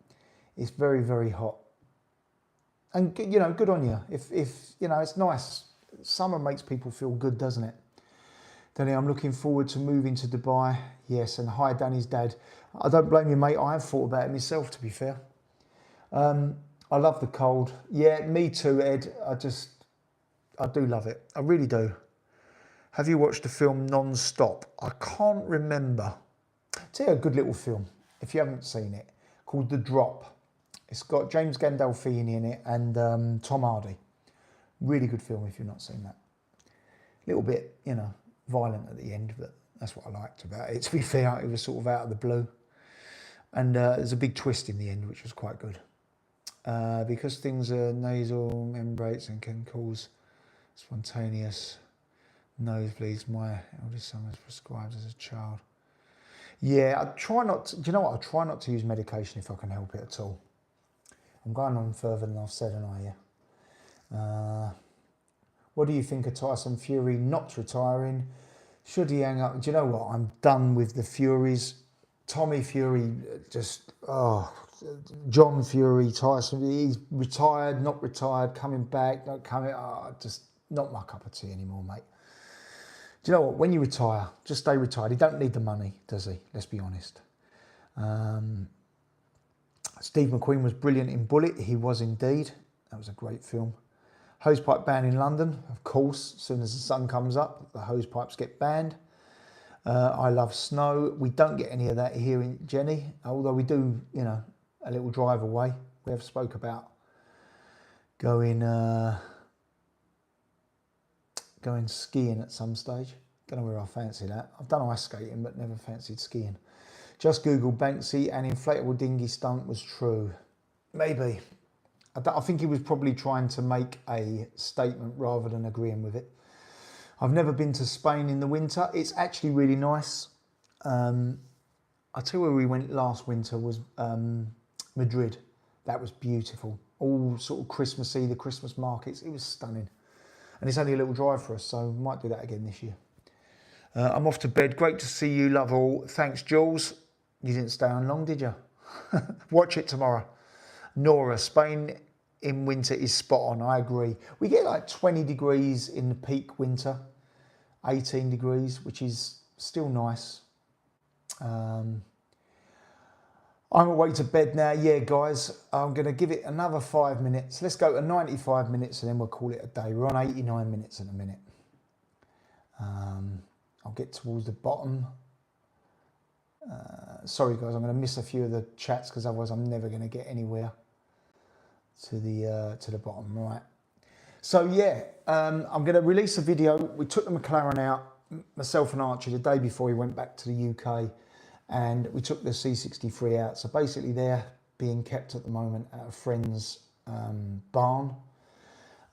it's very, very hot. And, you know, good on you. If you know, it's nice. Summer makes people feel good, doesn't it? Danny, I'm looking forward to moving to Dubai. Yes, and hi, Danny's dad. I don't blame you, mate. I have thought about it myself, to be fair. I love the cold. Yeah, me too, Ed. I do love it. I really do. Have you watched the film Non-Stop? I can't remember. It's a good little film, if you haven't seen it, called The Drop. It's got James Gandolfini in it and Tom Hardy. Really good film if you've not seen that. A little bit, you know, violent at the end, but that's what I liked about it. To be fair, it was sort of out of the blue. And there's a big twist in the end, which was quite good. Because things are nasal membranes and can cause spontaneous nosebleeds. My eldest son was prescribed as a child. Yeah, I try not to, do you know what? I try not to use medication if I can help it at all. I'm going on further than I've said, and what do you think of Tyson Fury not retiring? Should he hang up? Do you know what? I'm done with the Furies. Tommy Fury, just, John Fury, Tyson, he's retired, not retired, coming back, not coming, just not my cup of tea anymore, mate. Do you know what? When you retire, just stay retired. He don't need the money, does he? Let's be honest. Steve McQueen was brilliant in Bullet. He was indeed. That was a great film. Hosepipe ban in London, of course. As soon as the sun comes up, the hosepipes get banned. I love snow. We don't get any of that here in Jenny, although we do, you know, a little drive away. We have spoke about going skiing at some stage. Don't know where I fancy that. I've done ice skating, but never fancied skiing. Just Google Banksy and inflatable dinghy stunt was true. Maybe. I think he was probably trying to make a statement rather than agreeing with it. I've never been to Spain in the winter. It's actually really nice. I'll tell you where we went last winter was Madrid. That was beautiful. All sort of Christmassy, the Christmas markets. It was stunning. And it's only a little drive for us, so we might do that again this year. I'm off to bed. Great to see you. Love all. Thanks, Jules. You didn't stay on long, did you? Watch it tomorrow. Nora, Spain in winter is spot on. I agree. We get like 20 degrees in the peak winter, 18 degrees, which is still nice. I'm away to bed now. Yeah, guys, I'm going to give it another 5 minutes. Let's go to 95 minutes and then we'll call it a day. We're on 89 minutes in a minute. I'll get towards the bottom. Sorry, guys, I'm going to miss a few of the chats because otherwise I'm never going to get anywhere to the bottom. Right. So, yeah, I'm going to release a video. We took the McLaren out, myself and Archie, the day before he went back to the UK. And we took the C63 out. So basically they're being kept at the moment at a friend's barn,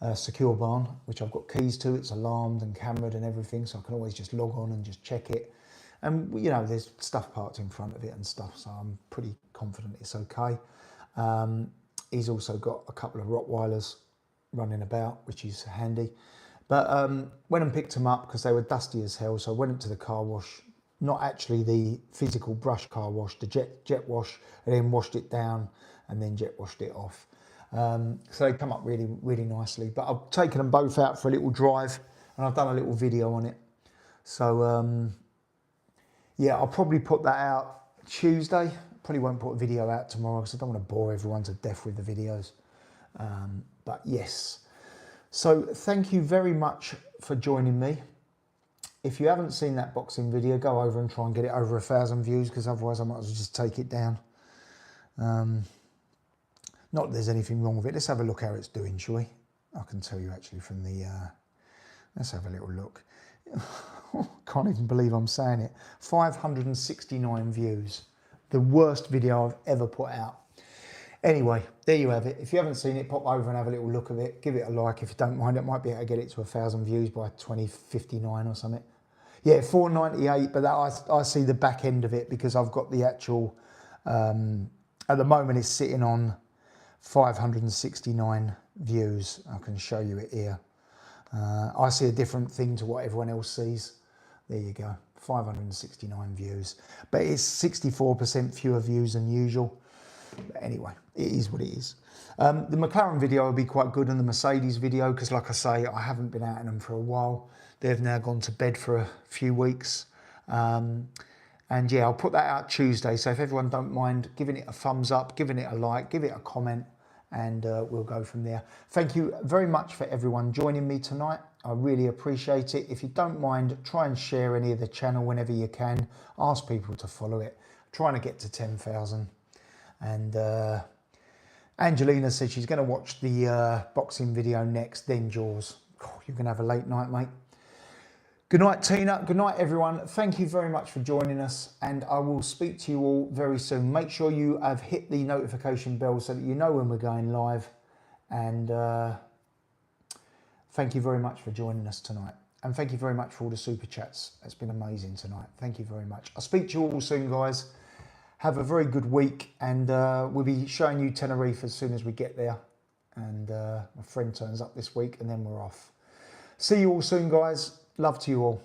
a secure barn, which I've got keys to. It's alarmed and cameraed and everything, so I can always just log on and just check it. And, you know, there's stuff parked in front of it and stuff, so I'm pretty confident it's okay. He's also got a couple of Rottweilers running about, which is handy. But went and picked them up because they were dusty as hell, so I went into the car wash. Not actually the physical brush car wash, the jet wash, and then washed it down and then jet washed it off. So they come up really, really nicely. But I've taken them both out for a little drive and I've done a little video on it. So, yeah, I'll probably put that out Tuesday. Probably won't put a video out tomorrow because I don't want to bore everyone to death with the videos. But yes. So thank you very much for joining me. If you haven't seen that boxing video, go over and try and get it over 1,000 views because otherwise I might as well just take it down. Not that there's anything wrong with it. Let's have a look how it's doing, shall we? I can tell you actually from the... let's have a little look. Can't even believe I'm saying it. 569 views. The worst video I've ever put out. Anyway, there you have it. If you haven't seen it, pop over and have a little look at it. Give it a like if you don't mind. It might be able to get it to 1,000 views by 2059 or something. Yeah, 498, but that I see the back end of it because I've got the actual, at the moment it's sitting on 569 views. I can show you it here. I see a different thing to what everyone else sees. There you go, 569 views. But it's 64% fewer views than usual. But anyway, it is what it is. The McLaren video will be quite good and the Mercedes video because like I say, I haven't been out in them for a while. They've now gone to bed for a few weeks. And yeah, I'll put that out Tuesday. So if everyone don't mind giving it a thumbs up, giving it a like, give it a comment, and we'll go from there. Thank you very much for everyone joining me tonight. I really appreciate it. If you don't mind, try and share any of the channel whenever you can. Ask people to follow it. Trying to get to 10,000. And Angelina said she's going to watch the boxing video next, then Jaws. God, you're going to have a late night, mate. Good night, Tina. Good night, everyone. Thank you very much for joining us, and I will speak to you all very soon. Make sure you have hit the notification bell so that you know when we're going live. And thank you very much for joining us tonight. And thank you very much for all the super chats. It's been amazing tonight. Thank you very much. I'll speak to you all soon, guys. Have a very good week, and we'll be showing you Tenerife as soon as we get there. And my friend turns up this week, and then we're off. See you all soon, guys. Love to you all.